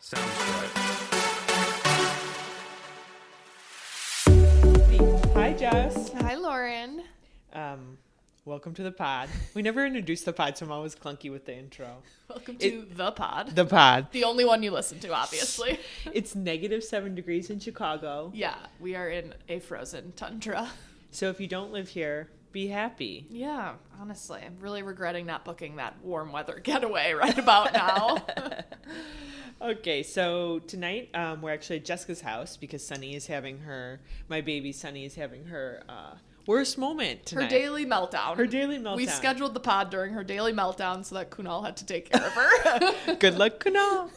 Sounds good. Hi, Jess. Hi, Lauren. Welcome to the pod. We never introduced the pod, so I'm always clunky with the intro. Welcome to the pod. The pod. The only one you listen to, obviously. It's -7 degrees in Chicago. Yeah, we are in a frozen tundra. So if you don't live here, be happy. Yeah, honestly, I'm really regretting not booking that warm weather getaway right about now. Okay, so tonight we're actually at Jessica's house because my baby Sunny is having her worst moment tonight. Her daily meltdown. We scheduled the pod during her daily meltdown so that Kunal had to take care of her. Good luck, Kunal.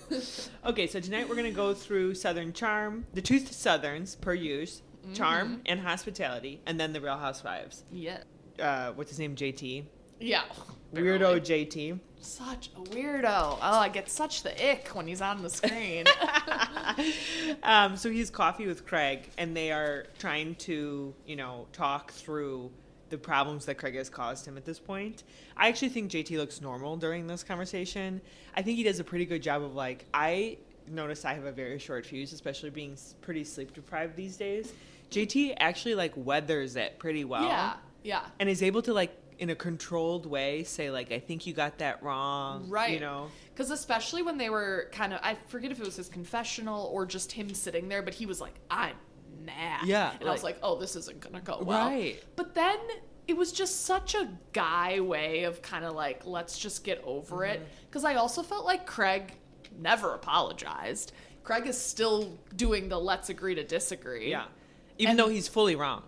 Okay, so tonight we're going to go through Southern Charm, the two Southerns per use, Charm and Hospitality, and then the Real Housewives. Yeah. What's his name? JT? Yeah. Weirdo JT. Such a weirdo. Oh, I get such the ick when he's on the screen. So he's coffee with Craig, and they are trying to, talk through the problems that Craig has caused him at this point. I actually think JT looks normal during this conversation. I think he does a pretty good job of, I notice I have a very short fuse, especially being pretty sleep deprived these days. JT actually, weathers it pretty well. Yeah. And is able to, in a controlled way, say, I think you got that wrong. Right. Because especially when they were kind of, I forget if it was his confessional or just him sitting there, but he was like, I'm mad. Yeah. And I was like, oh, this isn't going to go well. Right. But then it was just such a guy way of kind of let's just get over it. Because I also felt like Craig never apologized. Craig is still doing the let's agree to disagree. Yeah. Even though he's fully wrong.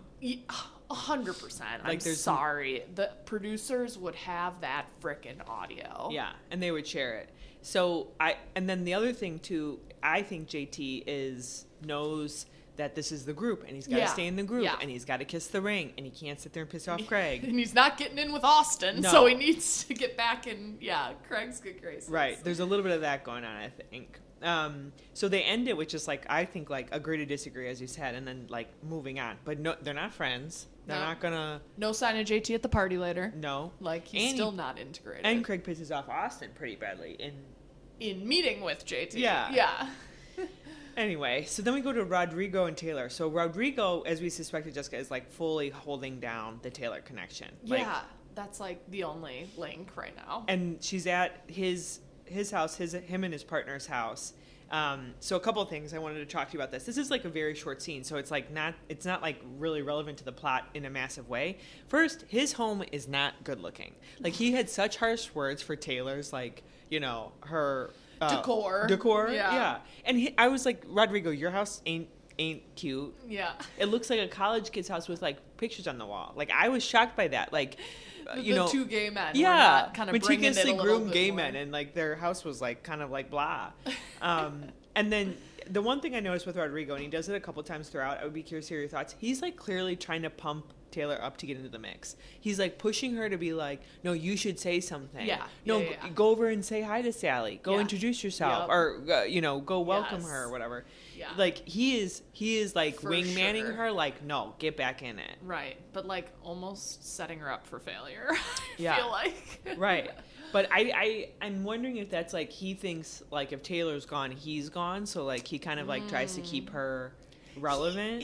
100%. I'm sorry. The producers would have that frickin' audio. Yeah, and they would share it. So and then the other thing too, I think JT knows that this is the group, and he's got to stay in the group, and he's got to kiss the ring, and he can't sit there and piss off Craig. And he's not getting in with Austin, so he needs to get back in. Yeah, Craig's good graces. Right. There's a little bit of that going on, I think. So they end it with just I think agree to disagree, as you said, and then moving on. But no, they're not friends. They're not gonna. No sign of JT at the party later. No. He's still not integrated. And Craig pisses off Austin pretty badly in meeting with JT. Yeah. Anyway, so then we go to Rodrigo and Taylor. So Rodrigo, as we suspected, Jessica, is fully holding down the Taylor connection. That's the only link right now. And she's at his house, him and his partner's house. So a couple of things I wanted to talk to you about this. This is a very short scene, so it's not really relevant to the plot in a massive way. First, his home is not good looking. he had such harsh words for Taylor's her decor. Yeah. And I was like, Rodrigo, your house ain't cute. Yeah. It looks like a college kid's house with pictures on the wall. I was shocked by that. The two gay men. Yeah, kind of meticulously groomed gay men, and their house was kind of blah. And then the one thing I noticed with Rodrigo, and he does it a couple times throughout, I would be curious to hear your thoughts. He's clearly trying to pump Taylor up to get into the mix. He's pushing her to be no, you should say something. Yeah. No, go over and say hi to Salley. Go introduce yourself, or go welcome her or whatever. Yeah. He is wingmanning sure. her. No, get back in it. Right, but almost setting her up for failure. Yeah. I feel like. Right. But I'm wondering if that's he thinks if Taylor's gone, he's gone. So he kind of tries to keep her relevant.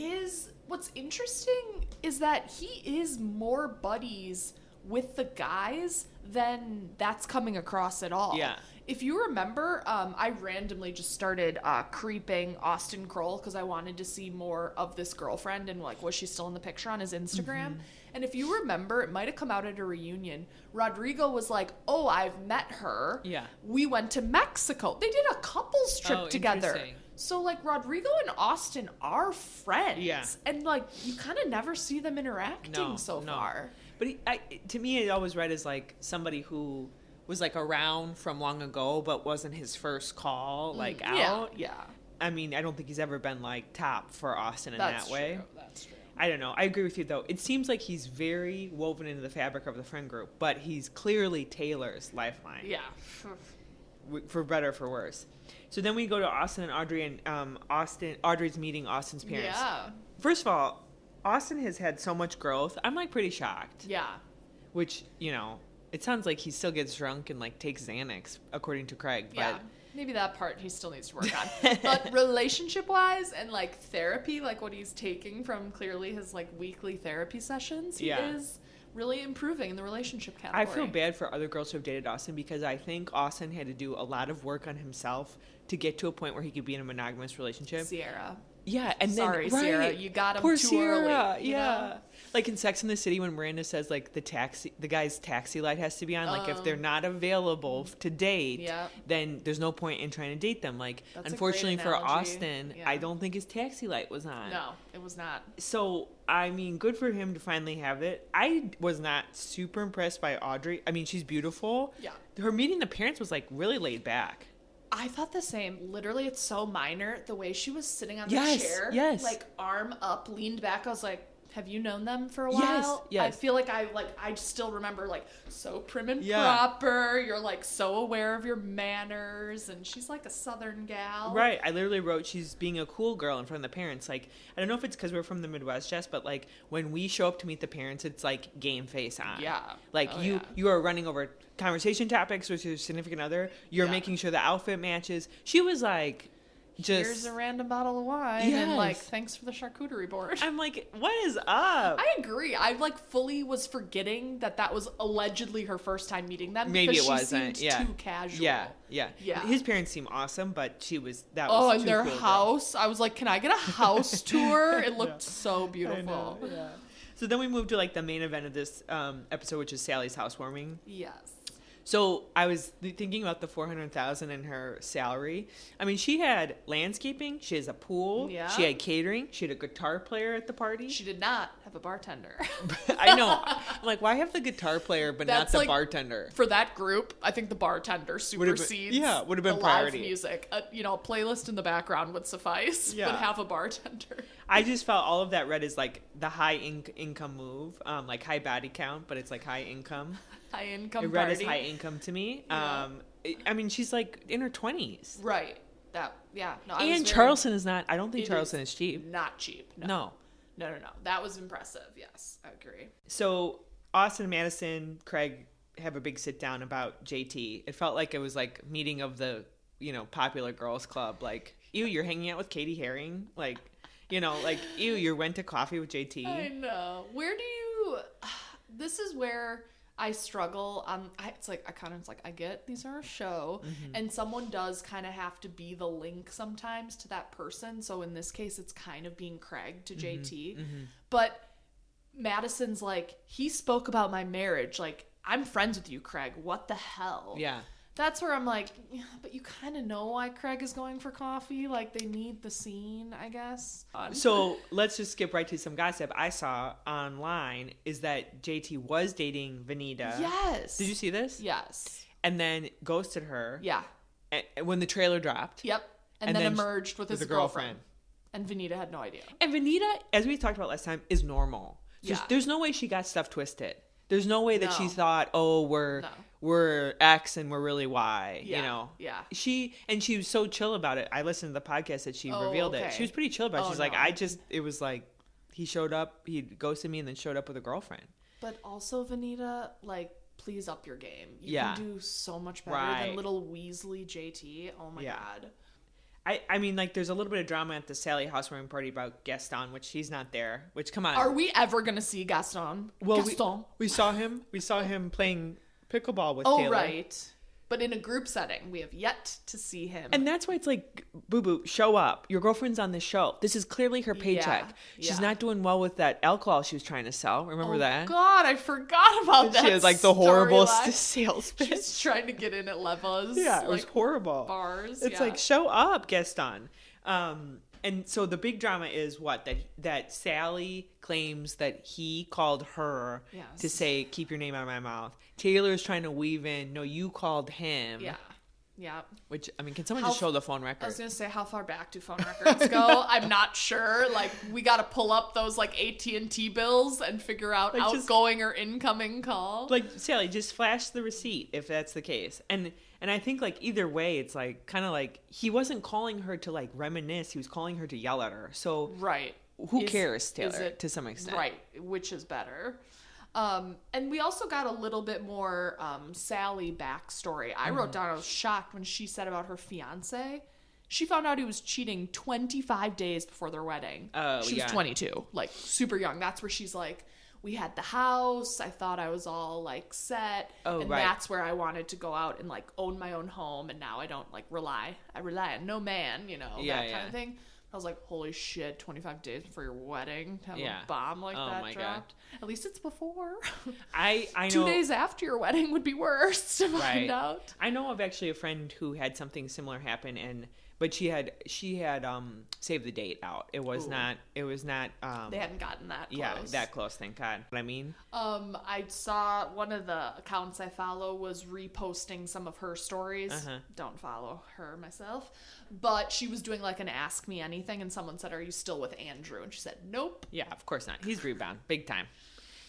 What's interesting is that he is more buddies with the guys than that's coming across at all. Yeah. If you remember, I randomly just started creeping Austin Kroll because I wanted to see more of this girlfriend and was she still in the picture on his Instagram? Mm-hmm. And if you remember, it might have come out at a reunion. Rodrigo was oh, I've met her. Yeah. We went to Mexico. They did a couples trip together. So, Rodrigo and Austin are friends. Yeah. And, you kind of never see them interacting so far. But to me, it always read as, somebody who was, around from long ago, but wasn't his first call, out. Yeah. I mean, I don't think he's ever been, top for Austin in that way. That's true. I don't know. I agree with you, though. It seems like he's very woven into the fabric of the friend group, but he's clearly Taylor's lifeline. Yeah. For better or for worse. So then we go to Austin and Audrey, and Audrey's meeting Austin's parents. Yeah. First of all, Austin has had so much growth. I'm pretty shocked. Yeah. Which, it sounds like he still gets drunk and takes Xanax, according to Craig. But Maybe that part he still needs to work on. But relationship-wise and, like, therapy, like, what he's taking from clearly his, like, weekly therapy sessions, he is really improving in the relationship category. I feel bad for other girls who have dated Austin because I think Austin had to do a lot of work on himself to get to a point where he could be in a monogamous relationship. Sierra. Yeah, and Sorry, then Sierra, you got him Poor too Sierra, early. You know? Like in Sex and the City when Miranda says like the guy's taxi light has to be on. Like if they're not available to date, then there's no point in trying to date them. Like That's unfortunately for Austin, I don't think his taxi light was on. No, it was not. So I mean, good for him to finally have it. I was not super impressed by Audrey. I mean, she's beautiful. Yeah. Her meeting the parents was like really laid back. I thought the same. Literally, it's so minor. The way she was sitting on the chair, like arm up, leaned back. I was like, have you known them for a while? Yes. I feel like I still remember like so prim and proper. You're like so aware of your manners, and she's like a Southern gal. Right. I literally wrote she's being a cool girl in front of the parents. Like, I don't know if it's because we're from the Midwest, Jess, but like when we show up to meet the parents, it's like game face on. Yeah. Like you are running over conversation topics with your significant other. You're making sure the outfit matches. She was like, here's a random bottle of wine and like thanks for the charcuterie board. I'm like, what is up? I agree. I like fully was forgetting that was allegedly her first time meeting them. Maybe it wasn't. Too casual. Yeah. His parents seem awesome, but that was and too their cool, house. I was like, can I get a house tour? It looked so beautiful. I know, yeah. So then we moved to like the main event of this episode, which is Sally's housewarming. Yes. So I was thinking about the $400,000 in her salary. I mean, she had landscaping. She has a pool. Yeah. She had catering. She had a guitar player at the party. She did not have a bartender. I know. I'm like, why have the guitar player but not the bartender? For that group, I think the bartender supersedes would have been the priority. Live music. A playlist in the background would suffice, but have a bartender. I just felt all of that read as like the high income move, like high body count, but it's like high income. High income It read as high income to me. Yeah. I mean, she's like in her 20s. Right. No, and Charleston is not, I don't think Charleston is cheap. Not cheap. No. That was impressive. Yes, I agree. So Austin, Madison, Craig have a big sit down about JT. It felt like it was like meeting of the, popular girls club. Like, ew, you're hanging out with Katie Herring. Like, like, ew, you went to coffee with JT. I know. This is where I struggle. I get these are a show, and someone does kind of have to be the link sometimes to that person. So in this case, it's kind of being Craig to JT. But Madison's like, he spoke about my marriage. Like, I'm friends with you, Craig. What the hell? Yeah. That's where I'm like, yeah, but you kind of know why Craig is going for coffee. Like, they need the scene, I guess. So let's just skip right to some gossip I saw online is that JT was dating Vanita. Yes. Did you see this? Yes. And then ghosted her. Yeah. When the trailer dropped. Yep. And then emerged with his girlfriend. And Vanita had no idea. And Vanita, as we talked about last time, is normal. So there's no way she got stuff twisted. There's no way that she thought, we're X and we're really Y, Yeah. She was so chill about it. I listened to the podcast that she revealed it. She was pretty chill about it. She's like, it was like, he showed up, he ghosted me and then showed up with a girlfriend. But also, Vanita, like, please up your game. You can do so much better than little Weasley JT. Oh my God. I mean, like, there's a little bit of drama at the Salley housewarming party about Gaston, which he's not there. Which, come on. Are we ever going to see Gaston? Well, Gaston. We saw him playing pickleball with Taylor. Oh, right. But in a group setting, we have yet to see him. And that's why it's like, boo-boo, show up. Your girlfriend's on the show. This is clearly her paycheck. She's not doing well with that alcohol she was trying to sell. Remember that? Oh, God, I forgot about that. She was like the horrible sales pitch. She's trying to get in at Leva's. Yeah, it was horrible. Bars. It's like, show up, Gaston. And so the big drama is that Salley claims that he called her to say, keep your name out of my mouth. Taylor's trying to weave in, no, you called him. Yeah. Which, I mean, can someone just show the phone record? I was going to say, how far back do phone records go? I'm not sure. Like, we got to pull up those, like, AT&T bills and figure out outgoing or incoming call. Like, Salley, just flash the receipt if that's the case. And I think, like, either way, it's, like, kind of like, he wasn't calling her to, like, reminisce. He was calling her to yell at her. So, right. Who cares, Taylor, to some extent? Right. Which is better. And we also got a little bit more Salley backstory. I wrote down, I was shocked when she said about her fiance. She found out he was cheating 25 days before their wedding. Oh, she was 22, like super young. That's where she's like, we had the house. I thought I was all like set. Oh, and right. that's where I wanted to go out and like own my own home. And now I don't like rely on no man, that kind of thing. I was like, holy shit, 25 days before your wedding to have a bomb like that dropped. God. At least it's before. I know 2 days after your wedding would be worse to find out. I know of actually a friend who had something similar happen, but she had saved the date out. It was not they hadn't gotten that close. Yeah, that close, thank God. What I mean? I saw one of the accounts I follow was reposting some of her stories. Don't follow her myself. But she was doing like an Ask Me Anything, and someone said, "Are you still with Andrew?" And she said, "Nope." Yeah, of course not. He's rebound, big time.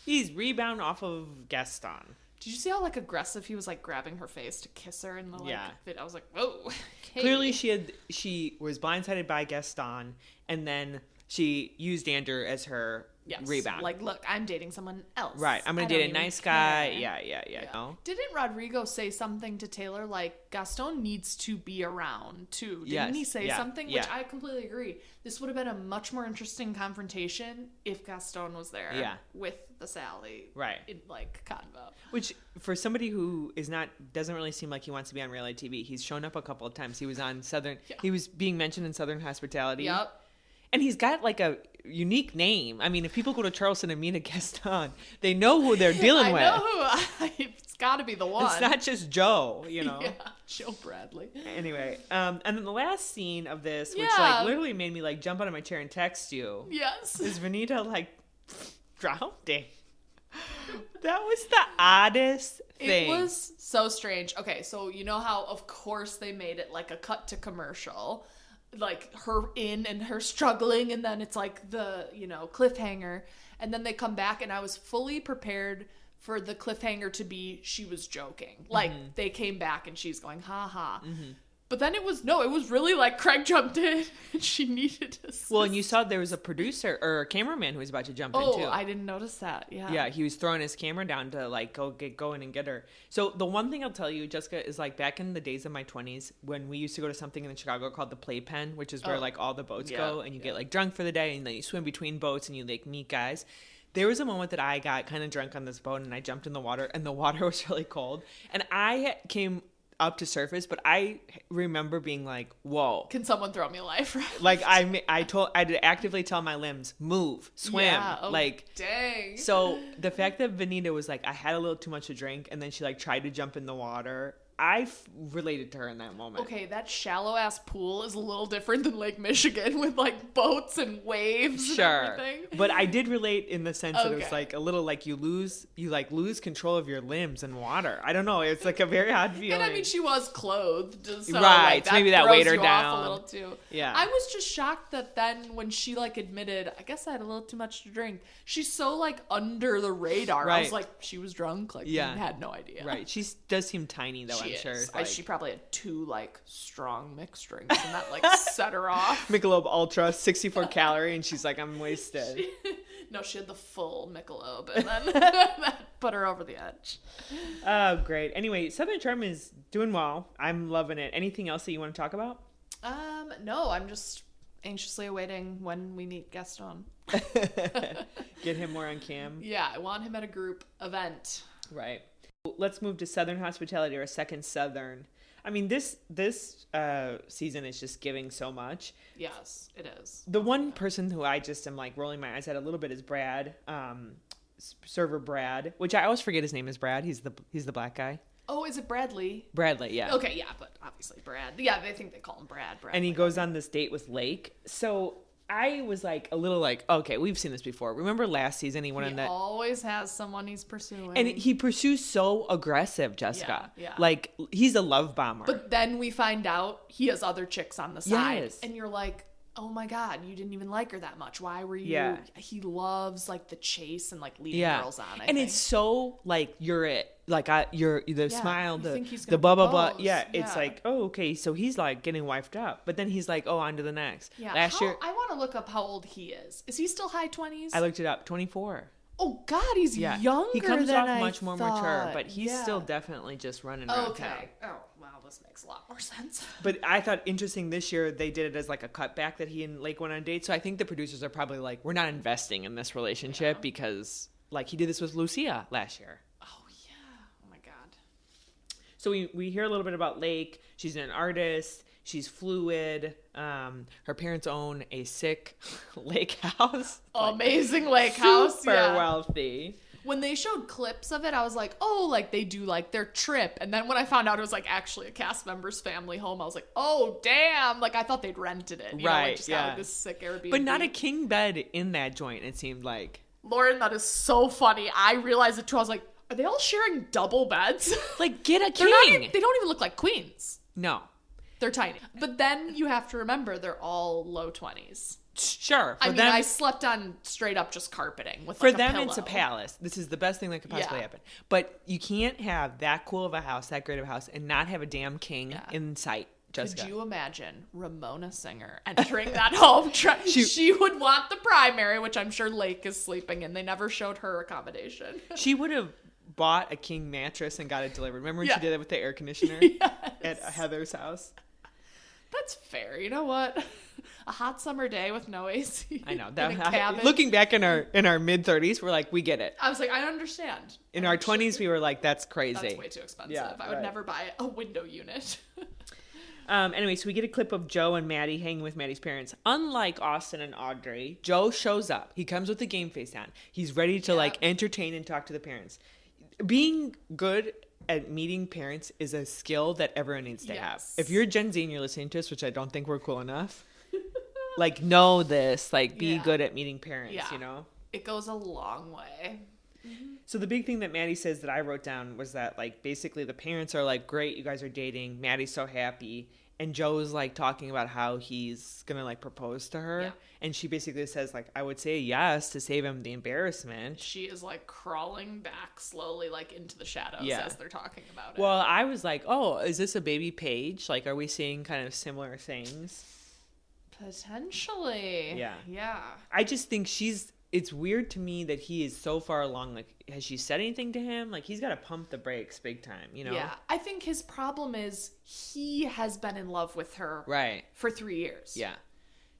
He's rebound off of Gaston. Did you see how like aggressive he was, like grabbing her face to kiss her in the fit? I was like, whoa. Hey. Clearly, she was blindsided by Gaston, and then she used Andrew as her rebound. Like, look, I'm dating someone else. Right. I'm gonna date a nice guy. Yeah. No? Didn't Rodrigo say something to Taylor like Gaston needs to be around too? Didn't he say something? Which I completely agree. This would have been a much more interesting confrontation if Gaston was there. Yeah. With the Salley. Right. In like convo. Which for somebody who doesn't really seem like he wants to be on reality TV. He's shown up a couple of times. He was on Southern. Yeah. He was being mentioned in Southern Hospitality. Yep. And he's got like a unique name. I mean, if people go to Charleston and meet a Gaston, they know who they're dealing with. I know who. It's got to be the one. It's not just Joe, Yeah, Joe Bradley. Anyway, and then the last scene of this, which like literally made me like jump out of my chair and text you. Yes. Is Venita like drowning? That was the oddest thing. It was so strange. Okay, so you know how of course they made it like a cut to commercial. Like her in and her struggling, and then it's like the cliffhanger, and then they come back, and I was fully prepared for the cliffhanger to be she was joking, like they came back and she's going ha ha. But then it was really like Craig jumped in and she needed assist. Well, and you saw there was a producer or a cameraman who was about to jump in too. Oh, I didn't notice that. Yeah, he was throwing his camera down to like go in and get her. So the one thing I'll tell you, Jessica, is like back in the days of my 20s when we used to go to something in Chicago called the Playpen, which is where like all the boats go, and you get like drunk for the day, and then you swim between boats and you like meet guys. There was a moment that I got kind of drunk on this boat, and I jumped in the water, and the water was really cold, and I came up to surface, but I remember being like, whoa, can someone throw me a life raft? Like I'd actively tell my limbs, move, swim. Dang. So the fact that Venita was like, I had a little too much to drink, and then she like tried to jump in the water, I related to her in that moment. Okay, that shallow ass pool is a little different than Lake Michigan with like boats and waves and everything. But I did relate in the sense that it was like a little like you lose control of your limbs in water. I don't know. It's like a very odd feeling. And I mean, she was clothed, so right? Like, so maybe that weighed her down a little too. Yeah. I was just shocked that then when she like admitted, I guess I had a little too much to drink. She's so like under the radar. Right. I was like, she was drunk. Like, had no idea. Right. She does seem tiny though. I'm sure. Like, she probably had 2 like strong mixed drinks, and that like set her off. Michelob Ultra, 64 calorie, and she's like, I'm wasted. No, she had the full Michelob, and then that put her over the edge. Oh, great. Anyway, Southern Charm is doing well. I'm loving it. Anything else that you want to talk about? No, I'm just anxiously awaiting when we meet Gaston. Get him more on cam. Yeah, I want him at a group event. Right. Let's move to Southern Hospitality, or Second Southern. I mean, this season is just giving so much. Yes, it is. The one person who I just am like rolling my eyes at a little bit is Brad, server Brad, which I always forget his name is Brad. He's the black guy. Oh, is it Bradley? Bradley, yeah. Okay, yeah, but obviously Brad. Yeah, they think they call him Brad. And he goes on this date with Lake. So I was like a little like, okay, we've seen this before. Remember last season he always has someone he's pursuing. And he pursues so aggressive, Jessica. Yeah. Like, he's a love bomber. But then we find out he has other chicks on the side. Yes. And you're like, oh my God, you didn't even like her that much. Why were you? Yeah. He loves like the chase and like leading girls on. I think. It's so like, you're it. Like you're the smile, the blah blah blah. Yeah, it's like, oh, okay, so he's like getting wifed up, but then he's like, oh, on to the next. Yeah. Last year, I want to look up how old he is. Is he still high 20s? I looked it up, 24. Oh, God, he's younger He comes than off I much more thought. mature, but he's still definitely just running around town. Oh, wow, this makes a lot more sense. But I thought interesting this year they did it as like a cutback that he and Lake went on a date. So I think the producers are probably like, we're not investing in this relationship because like he did this with Lucia last year. Oh, yeah. Oh, my God. So we hear a little bit about Lake. She's an artist. She's fluid. Her parents own a sick lake house. Amazing lake house. Super wealthy. When they showed clips of it, I was like, oh, like they do like their trip. And then when I found out it was like actually a cast member's family home, I was like, oh, damn. Like I thought they'd rented it. You know, like, just got like this sick Airbnb. But not a king bed in that joint, it seemed like. Lauren, that is so funny. I realized it too. I was like, are they all sharing double beds? Like, get a king. They don't even look like queens. No. They're tiny. But then you have to remember they're all low 20s. Sure. I mean, I slept on straight up just carpeting with for like a them, pillow. it's a palace. This is the best thing that could possibly happen. But you can't have that cool of a house, that great of a house, and not have a damn king in sight. Jessica. Could you imagine Ramona Singer entering that home? She would want the primary, which I'm sure Lake is sleeping in. They never showed her accommodation. She would have bought a king mattress and got it delivered. Remember when she did that with the air conditioner at Heather's house? That's fair. You know what? A hot summer day with no AC. I know. Looking back in our mid-30s, we're like, we get it. I was like, I understand. In our 20s, we were like, that's crazy. That's way too expensive. Yeah, I would never buy a window unit. Anyway, so we get a clip of Joe and Maddie hanging with Maddie's parents. Unlike Austin and Audrey, Joe shows up. He comes with the game face on. He's ready to like entertain and talk to the parents. Being good at meeting parents is a skill that everyone needs to have. If you're Gen Z and you're listening to us, which I don't think we're cool enough, like know this, like be good at meeting parents, you know? It goes a long way. Mm-hmm. So the big thing that Maddie says that I wrote down was that like basically the parents are like, great, you guys are dating. Maddie's so happy. And Joe's like talking about how he's going to like propose to her. Yeah. And she basically says like, I would say yes to save him the embarrassment. She is like crawling back slowly like into the shadows as they're talking about it. Well, I was like, oh, is this a baby Paige? Like, are we seeing kind of similar things? Potentially. Yeah. Yeah. I just think it's weird to me that he is so far along. Like, has she said anything to him? Like, he's got to pump the brakes big time, you know? Yeah. I think his problem is he has been in love with her for 3 years. Yeah.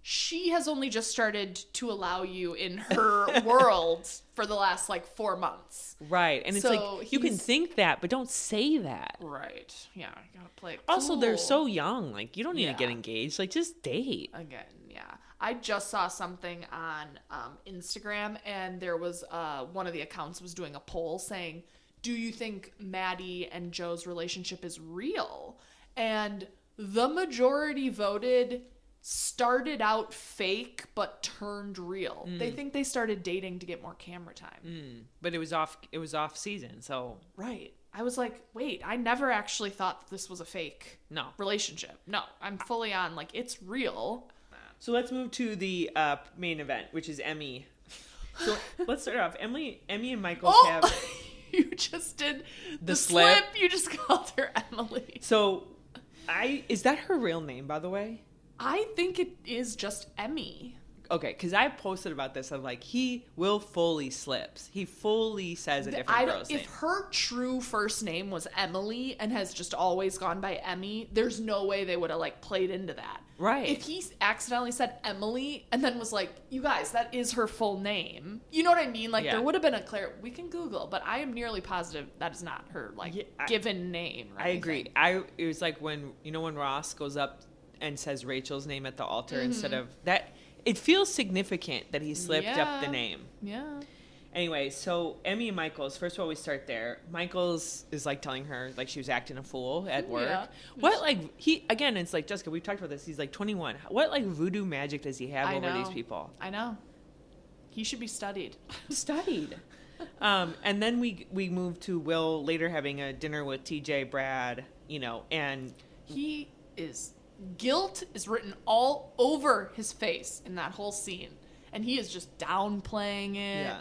She has only just started to allow you in her world for the last like 4 months. Right. And it's like, you can think that, but don't say that. Right. Yeah. You gotta play it cool. Also, they're so young. Like, you don't need to get engaged. Like, just date. Again, yeah. I just saw something on Instagram, and there was one of the accounts was doing a poll saying, do you think Maddie and Joe's relationship is real? And the majority voted started out fake but turned real. They think they started dating to get more camera time. But it was off season, so right. I was like, wait, I never actually thought that this was a fake relationship. No, I'm fully on like it's real. So let's move to the main event, which is Emmy. So let's start off. Emmy and Michael have you just did the slip. You just called her Emily. So is that her real name, by the way? I think it is just Emmy. Okay, because I posted about this. I'm like, he will fully slips. He fully says a different girl's name. If her true first name was Emily and has just always gone by Emmy, there's no way they would have like played into that. Right. If he accidentally said Emily and then was like, you guys, that is her full name. You know what I mean? Like there would have been a clear, we can Google, but I am nearly positive that is not her given name. I agree. It was like when Ross goes up and says Rachel's name at the altar instead of that. It feels significant that he slipped up the name. Yeah. Anyway, so Emmy and Michaels, first of all, we start there. Michaels is like telling her like she was acting a fool at work. Yeah. What again, it's like, Jessica, we've talked about this. He's like 21. What like voodoo magic does he have over these people? I know. He should be studied. And then we move to Will later having a dinner with TJ, Brad, and he is... Guilt is written all over his face in that whole scene. And he is just downplaying it. Yeah.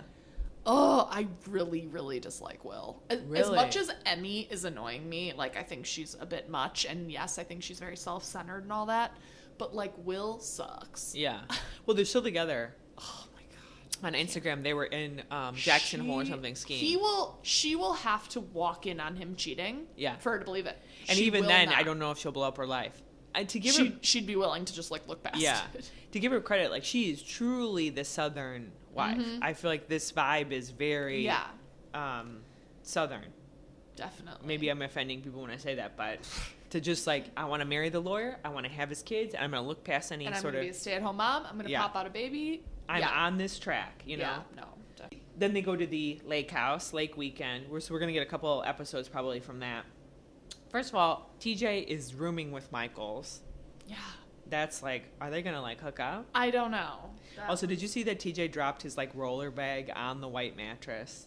Oh, I really, really dislike Will. As much as Emmy is annoying me, like, I think she's a bit much. And yes, I think she's very self-centered and all that. But, like, Will sucks. Yeah. Well, they're still together. Oh, my God. on Instagram. They were in Jackson Hole or something skiing. She will have to walk in on him cheating for her to believe it. And even then, I don't know if she'll blow up her life. She'd be willing to just, like, look past it. To give her credit, like, she is truly the Southern wife. I feel like this vibe is very Southern. Definitely. Maybe I'm offending people when I say that, but to just, like, I want to marry the lawyer, I want to have his kids, and I'm going to look past any sort of... And I'm going to be a stay-at-home mom, I'm going to pop out a baby. I'm on this track, you know? Yeah, no. Definitely. Then they go to the lake house, lake weekend. So we're going to get a couple episodes probably from that. First of all, TJ is rooming with Michaels. Yeah. That's like, are they going to, like, hook up? I don't know. Also, did you see that TJ dropped his, like, roller bag on the white mattress?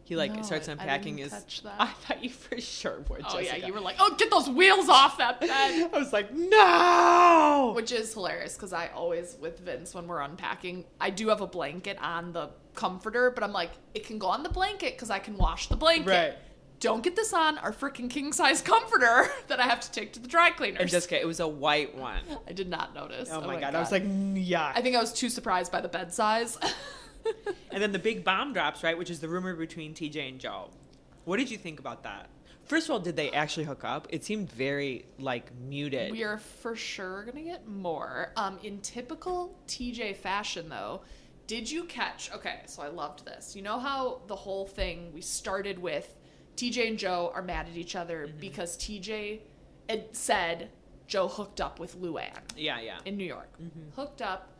He, like, starts unpacking his... I thought you for sure would, Jessica. Oh, yeah, you were like, oh, get those wheels off that bed. I was like, no! Which is hilarious, because I always, with Vince, when we're unpacking, I do have a blanket on the comforter, but I'm like, it can go on the blanket, because I can wash the blanket. Right. Don't get this on our freaking king-size comforter that I have to take to the dry cleaners. And Jessica, it was a white one. I did not notice. Oh my God. I was like, yeah. I think I was too surprised by the bed size. And then the big bomb drops, right, which is the rumor between TJ and Joe. What did you think about that? First of all, did they actually hook up? It seemed very, like, muted. We are for sure going to get more. In typical TJ fashion, though, did you catch... Okay, so I loved this. You know how the whole thing, we started with TJ and Joe are mad at each other because TJ had said Joe hooked up with Luann. Yeah. In New York. Hooked up.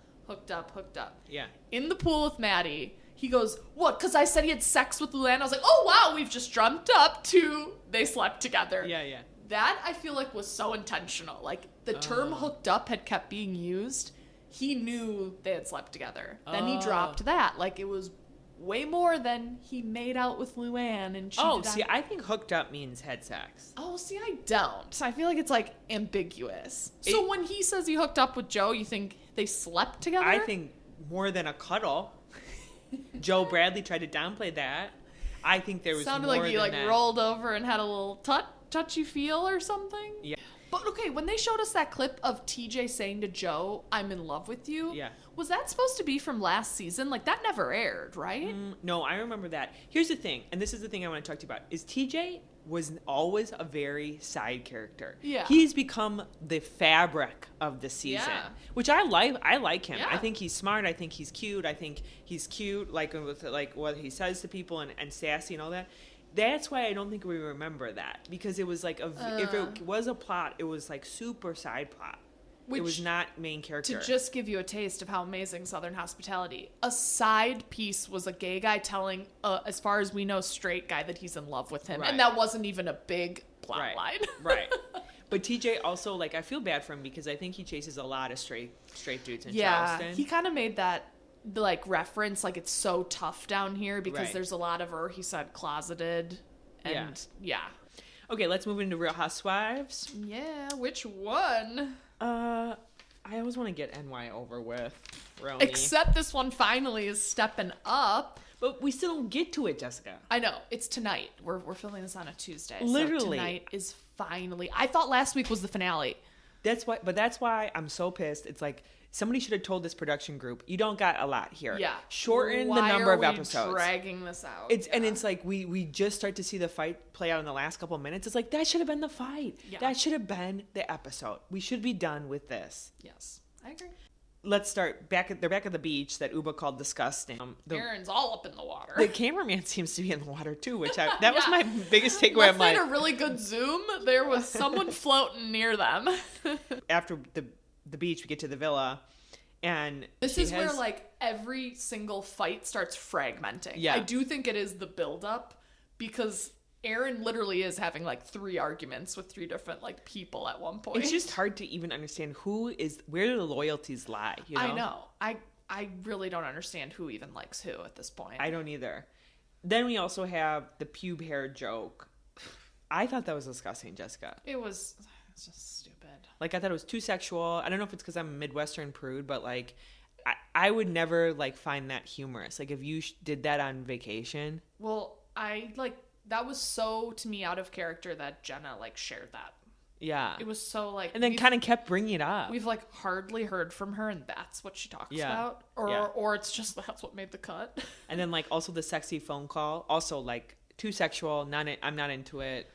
Yeah. In the pool with Maddie, he goes, what, because I said he had sex with Luann? I was like, oh, wow, we've just jumped up to they slept together. Yeah. That, I feel like, was so intentional. Like, the term hooked up had kept being used. He knew they had slept together. Then he dropped that. Like, it was way more than he made out with Luann and cheated I think hooked up means had sex. Oh, see, I don't. I feel like it's, like, ambiguous. So when he says he hooked up with Joe, you think they slept together? I think more than a cuddle. Joe Bradley tried to downplay that. I think there was Sounded more like he, than like, that. rolled over and had a little touchy feel or something. Yeah. But, okay, when they showed us that clip of TJ saying to Joe, I'm in love with you, was that supposed to be from last season? Like, that never aired, right? No, I remember that. Here's the thing, and this is the thing I want to talk to you about, is TJ was always a very side character. Yeah. He's become the fabric of the season, which I like. I like him. Yeah. I think he's smart. I think he's cute. Like, with, like, what he says to people and sassy and all that. That's why I don't think we remember that, because it was like if it was a plot, it was like super side plot. It was not main character. To just give you a taste of how amazing Southern Hospitality, a side piece was a gay guy telling, as far as we know, straight guy that he's in love with him, and that wasn't even a big plot line. Right. But TJ also, like, I feel bad for him because I think he chases a lot of straight dudes in Charleston. He kind of made that, like, reference, like, it's so tough down here because there's a lot of he said closeted, and Okay, let's move into Real Housewives. Yeah, which one? I always want to get NY over with, RHONY. Except this one finally is stepping up. But we still don't get to it, Jessica. I know. It's tonight. We're filming this on a Tuesday. Literally. So tonight is finally... I thought last week was the finale. That's why I'm so pissed. It's like, somebody should have told this production group, you don't got a lot here. Yeah. Shorten the number of episodes. Dragging this out. And it's like we just start to see the fight play out in the last couple of minutes. It's like, that should have been the fight. Yeah. That should have been the episode. We should be done with this. Yes, I agree. Let's start they're back at the beach that Uba called disgusting. Aaron's all up in the water. The cameraman seems to be in the water too, which that was my biggest takeaway. I'm like, a really good zoom. There was someone floating near them. After the beach, we get to the villa, and this is where, like, every single fight starts fragmenting. Yeah. I do think it is the buildup, because Aaron literally is having, like, 3 arguments with 3 different, like, people at one point. It's just hard to even understand where do the loyalties lie, you know? I know. I really don't understand who even likes who at this point. I don't either. Then we also have the pube hair joke. I thought that was disgusting, Jessica. It's just stupid. Like, I thought it was too sexual. I don't know if it's because I'm a Midwestern prude, but, like, I would never, like, find that humorous. Like, if you did that on vacation. Well, that was so, to me, out of character that Jenna, like, shared that. Yeah. It was so like, and then kind of kept bringing it up. We've like hardly heard from her, and that's what she talks about, or it's just that's what made the cut. And then like also the sexy phone call, also like too sexual. I'm not into it.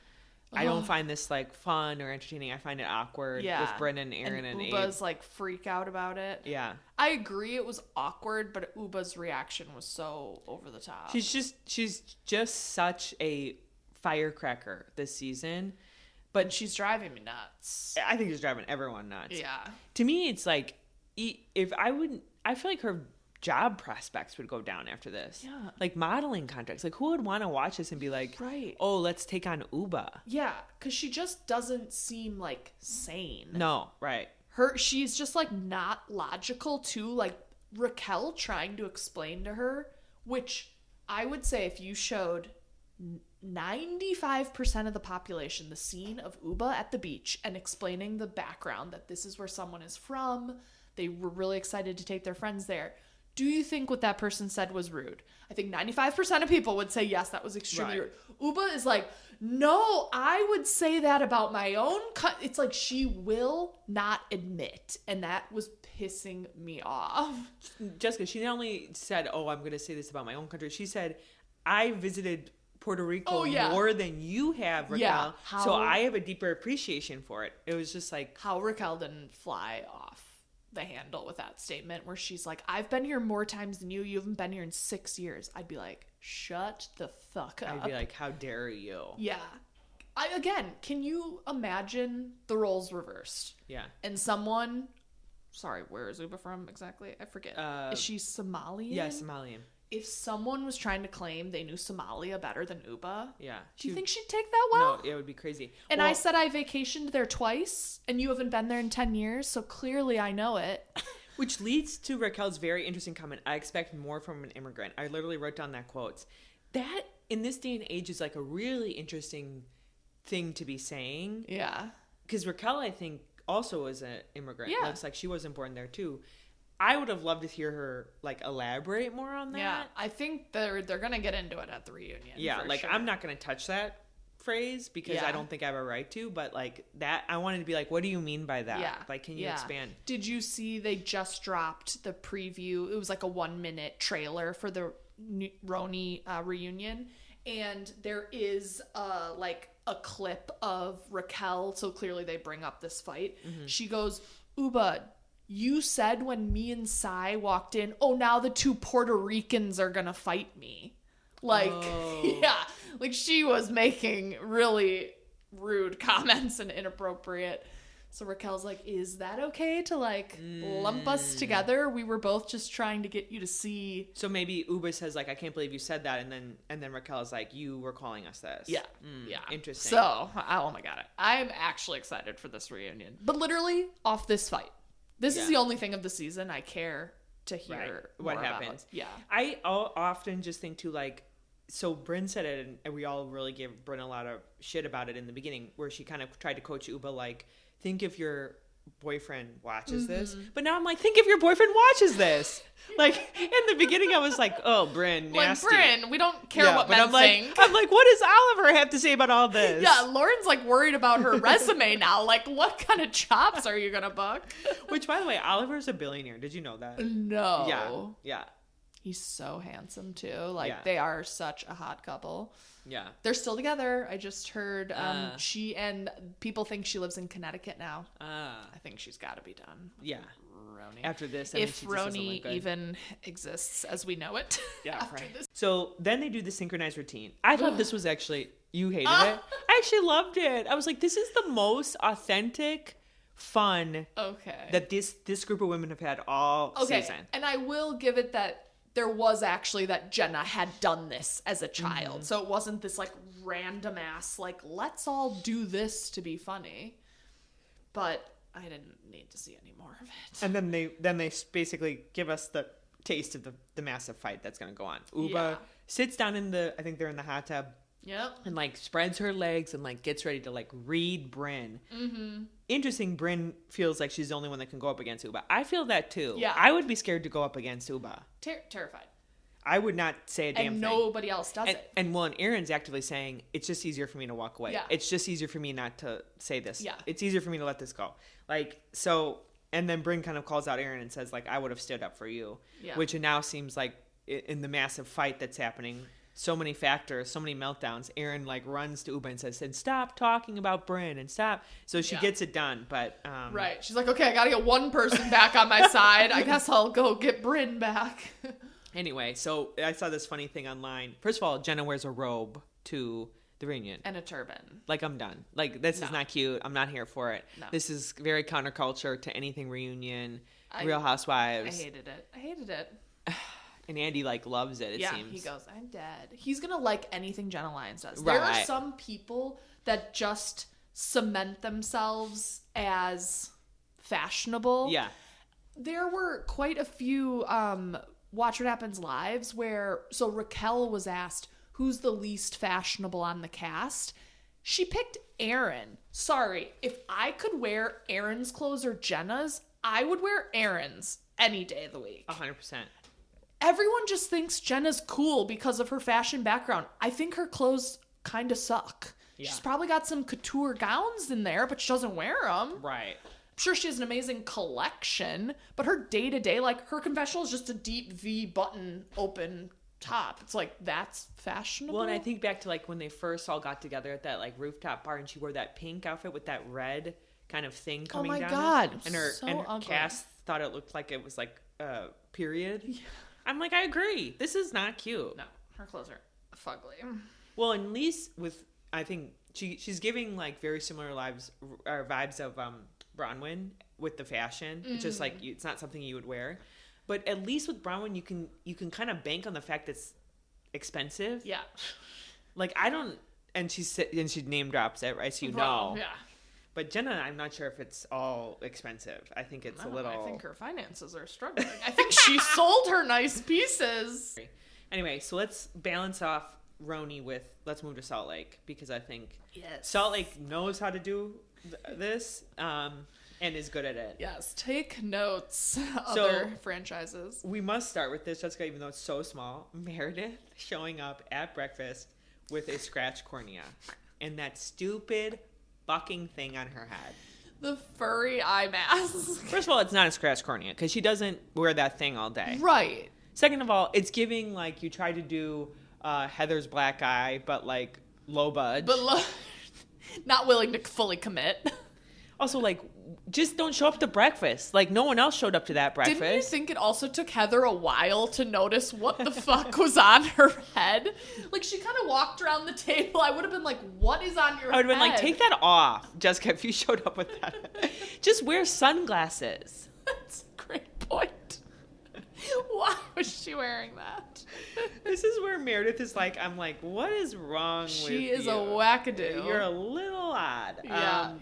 I don't find this like fun or entertaining. I find it awkward with Brennan, Aaron, and Uba's Abe. like freak out about it. Yeah, I agree. It was awkward, but Uba's reaction was so over the top. She's just such a firecracker this season. But she's driving me nuts. I think she's driving everyone nuts. Yeah. To me, it's like, I feel like her job prospects would go down after this. Yeah. Like modeling contracts. Like who would want to watch this and be like, right. Oh, let's take on Uba. Yeah. Cause she just doesn't seem like sane. No. Right. She's just like not logical too. Like Raquel trying to explain to her, which I would say if you showed 95% of the population the scene of Uba at the beach and explaining the background that this is where someone is from, they were really excited to take their friends there. Do you think what that person said was rude? I think 95% of people would say yes, that was extremely rude. Uba is like, no, I would say that about my own it's like she will not admit, and that was pissing me off. Jessica, she not only said, oh, I'm going to say this about my own country, she said, I visited Puerto Rico more than you have, Raquel. Yeah. So I have a deeper appreciation for it. It was just like how Raquel didn't fly off the handle with that statement where she's like, I've been here more times than you. You haven't been here in 6 years. I'd be like, shut the fuck up. I'd be like, how dare you? Yeah. Can you imagine the roles reversed? Yeah. And someone, sorry, where is Uba from exactly? I forget. Is she Somalian? Yeah, Somalian. If someone was trying to claim they knew Somalia better than Uba, do you think she'd take that well? No, it would be crazy. And I said I vacationed there twice, and you haven't been there in 10 years, so clearly I know it. Which leads to Raquel's very interesting comment. I expect more from an immigrant. I literally wrote down that quote. That, in this day and age, is like a really interesting thing to be saying. Yeah. Because Raquel, I think, also was an immigrant. Yeah. Looks like she wasn't born there, too. I would have loved to hear her like elaborate more on that. Yeah, I think they're gonna get into it at the reunion. Yeah, like sure. I'm not gonna touch that phrase because I don't think I have a right to. But like that, I wanted to be like, what do you mean by that? Yeah, like, can you expand? Did you see they just dropped the preview? It was like a 1-minute trailer for the RHONY reunion, and there is like a clip of Raquel. So clearly they bring up this fight. Mm-hmm. She goes, Uba, you said when me and Sai walked in, oh, now the two Puerto Ricans are gonna fight me. Like, yeah, like she was making really rude comments and inappropriate. So Raquel's like, is that okay to like lump us together? We were both just trying to get you to see. So maybe Uba says like, I can't believe you said that. And then Raquel's like, you were calling us this. Yeah. Yeah. Interesting. So, oh my God. I'm actually excited for this reunion. But literally off this fight. This is the only thing of the season I care to hear what more happens. About. Yeah. I often just think too, like, so Brynn said it, and we all really gave Brynn a lot of shit about it in the beginning, where she kind of tried to coach Uba, like, think if your boyfriend watches this. But now I'm like, think if your boyfriend watches this. Like, in the beginning I was like, oh, Brynn, nasty. Like, Brynn, we don't care what men think. I'm like, what does Oliver have to say about all this? Yeah, Lauren's like worried about her resume now. Like, what kind of chops are you gonna book? Which, by the way, Oliver's a billionaire. Did you know that? No. Yeah. He's so handsome too. Like, they are such a hot couple. Yeah. They're still together. I just heard she and people think she lives in Connecticut now. I think she's got to be done. Yeah. RHONY. After this, if RHONY even exists as we know it. Yeah, after this. So then they do the synchronized routine. I thought this was actually, you hated it. I actually loved it. I was like, this is the most authentic fun that this group of women have had all season. And I will give it that there was actually that Jenna had done this as a child. Mm-hmm. So it wasn't this like random ass, like, let's all do this to be funny. But I didn't need to see any more of it. And then they basically give us the taste of the massive fight that's going to go on. Uba sits down I think they're in the hot tub. Yep. And like spreads her legs and like gets ready to like read Brynn. Mm-hmm. Interesting. Brynn feels like she's the only one that can go up against Uba. I feel that too. Yeah. I would be scared to go up against Uba. Terrified. I would not say a damn thing. And nobody else does it. And Aaron's actively saying, it's just easier for me to walk away. Yeah. It's just easier for me not to say this. Yeah. It's easier for me to let this go. Like, so, and then Brynn kind of calls out Aaron and says, like, I would have stood up for you. Yeah. Which it now seems like in the massive fight that's happening, so many factors, so many meltdowns, Aaron, like, runs to Uba and says, stop talking about Brynn and stop. So she gets it done, but... right. She's like, okay, I got to get one person back on my side. I guess I'll go get Brynn back. Anyway, so I saw this funny thing online. First of all, Jenna wears a robe to the reunion. And a turban. Like, I'm done. Like, this is not cute. I'm not here for it. No. This is very counterculture to anything reunion, Real Housewives. I hated it. And Andy, like, loves it, it seems. He goes, I'm dead. He's going to like anything Jenna Lyons does. Right. There are some people that just cement themselves as fashionable. Yeah. There were quite a few... Watch What Happens Lives so Raquel was asked who's the least fashionable on the cast. She picked Aaron. Sorry, if I could wear Aaron's clothes or Jenna's, I would wear Aaron's any day of the week. 100%. Everyone just thinks Jenna's cool because of her fashion background. I think her clothes kind of suck. Yeah. She's probably got some couture gowns in there, but she doesn't wear them. Right. Sure, she has an amazing collection, but her day-to-day, like, her confessional is just a deep V button open top. It's like, that's fashionable. Well, and I think back to, like, when they first all got together at that, like, rooftop bar, and she wore that pink outfit with that red kind of thing coming down. Oh, my God. And her ugly. cast thought it looked like it was, like, period. Yeah. I'm like, I agree. This is not cute. No, her clothes are fugly. Well, at least with, I think, she's giving, like, very similar vibes of, Bronwyn with the fashion. It's just like it's not something you would wear, but at least with Bronwyn you can kind of bank on the fact that it's expensive. Yeah, like I don't, and she name drops it, right? So you know. Yeah. But Jenna, I'm not sure if it's all expensive. I think it's a little. I think her finances are struggling. I think she sold her nice pieces. Anyway, so let's balance off RHONY with let's move to Salt Lake because I think Salt Lake knows how to do this and is good at it. Yes, take notes. Other franchises. We must start with this, Jessica, even though it's so small. Meredith showing up at breakfast with a scratch cornea and that stupid fucking thing on her head. The furry eye mask. First of all, it's not a scratch cornea because she doesn't wear that thing all day. Right. Second of all, it's giving like you tried to do Heather's black eye, but like low budge. But not willing to fully commit. Also, like, just don't show up to breakfast. Like, no one else showed up to that breakfast. Didn't you think it also took Heather a while to notice what the fuck was on her head? Like, she kind of walked around the table. I would have been like, what is on your head? I would have been like, take that off, Jessica, if you showed up with that. Just wear sunglasses. That's a great point. Why was she wearing that? This is where Meredith is like, I'm like, what is wrong with you? She is a wackadoo. You're a little odd. Yeah.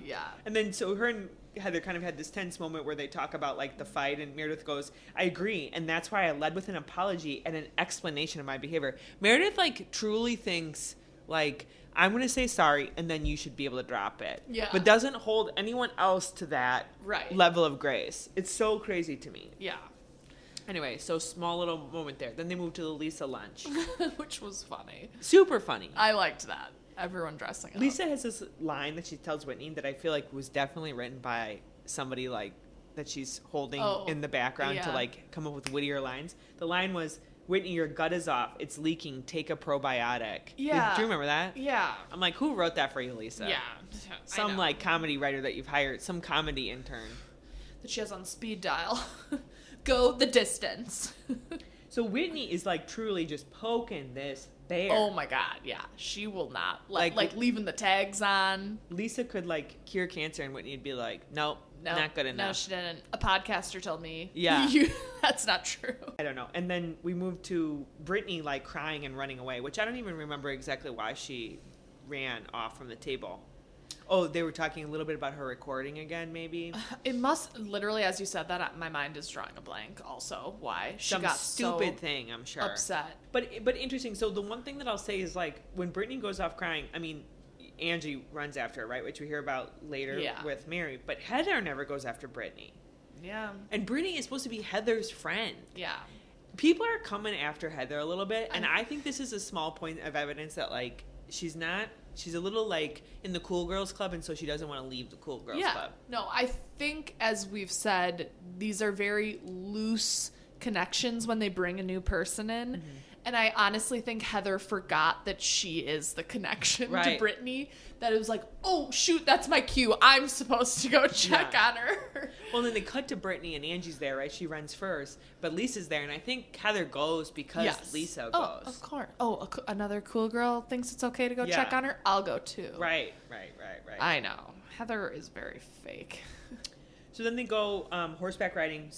And then so her and Heather kind of had this tense moment where they talk about like the fight and Meredith goes, I agree. And that's why I led with an apology and an explanation of my behavior. Meredith like truly thinks like, I'm going to say sorry and then you should be able to drop it. Yeah. But doesn't hold anyone else to that level of grace. It's so crazy to me. Yeah. Anyway, so small little moment there. Then they moved to the Lisa lunch. Which was funny. Super funny. I liked that. Everyone dressing up. Lisa has this line that she tells Whitney that I feel like was definitely written by somebody like that she's holding in the background to like come up with wittier lines. The line was, Whitney, your gut is off. It's leaking. Take a probiotic. Yeah. Do you remember that? Yeah. I'm like, who wrote that for you, Lisa? Yeah. Some like comedy writer that you've hired. Some comedy intern. That she has on speed dial. Go the distance. So Whitney is like truly just poking this bear. Oh my God, yeah. She will not. Like leaving the tags on. Lisa could like cure cancer and Whitney would be like, nope, not good enough. No, she didn't. A podcaster told me. Yeah. That's not true. I don't know. And then we moved to Brittany like crying and running away, which I don't even remember exactly why she ran off from the table. Oh, they were talking a little bit about her recording again, maybe? It must, literally, as you said that, my mind is drawing a blank also. Why? She got stupid so thing, I'm sure. upset. But interesting. So the one thing that I'll say is, like, when Brittany goes off crying, I mean, Angie runs after her, right? Which we hear about later with Mary. But Heather never goes after Brittany. Yeah. And Brittany is supposed to be Heather's friend. Yeah. people are coming after Heather a little bit, and I think this is a small point of evidence that, like, she's a little, like, in the cool girls club, and so she doesn't want to leave the cool girls club. No, I think, as we've said, these are very loose connections when they bring a new person in. Mm-hmm. And I honestly think Heather forgot that she is the connection to Brittany. That it was like, oh, shoot, that's my cue. I'm supposed to go check on her. Well, then they cut to Brittany, and Angie's there, right? She runs first. But Lisa's there, and I think Heather goes because Lisa goes. Oh, of course. Oh, another cool girl thinks it's okay to go check on her? I'll go too. Right. I know. Heather is very fake. So then they go horseback riding.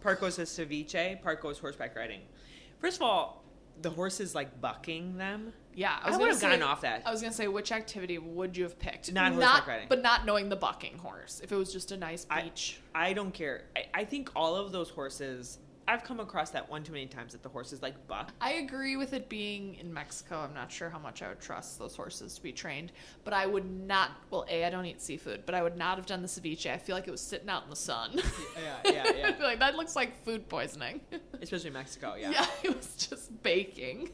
Part goes to ceviche, part goes horseback riding. First of all, the horse is, like, bucking them. Yeah. I would have gotten off that. I was going to say, which activity would you have picked? Not horseback riding. But not knowing the bucking horse. If it was just a nice beach. I don't care. I think all of those horses... I've come across that one too many times that the horses, like, buck. I agree with it being in Mexico. I'm not sure how much I would trust those horses to be trained. But I would not... Well, I don't eat seafood. But I would not have done the ceviche. I feel like it was sitting out in the sun. Yeah. I feel like that looks like food poising. Especially in Mexico, yeah. Yeah, it was just baking.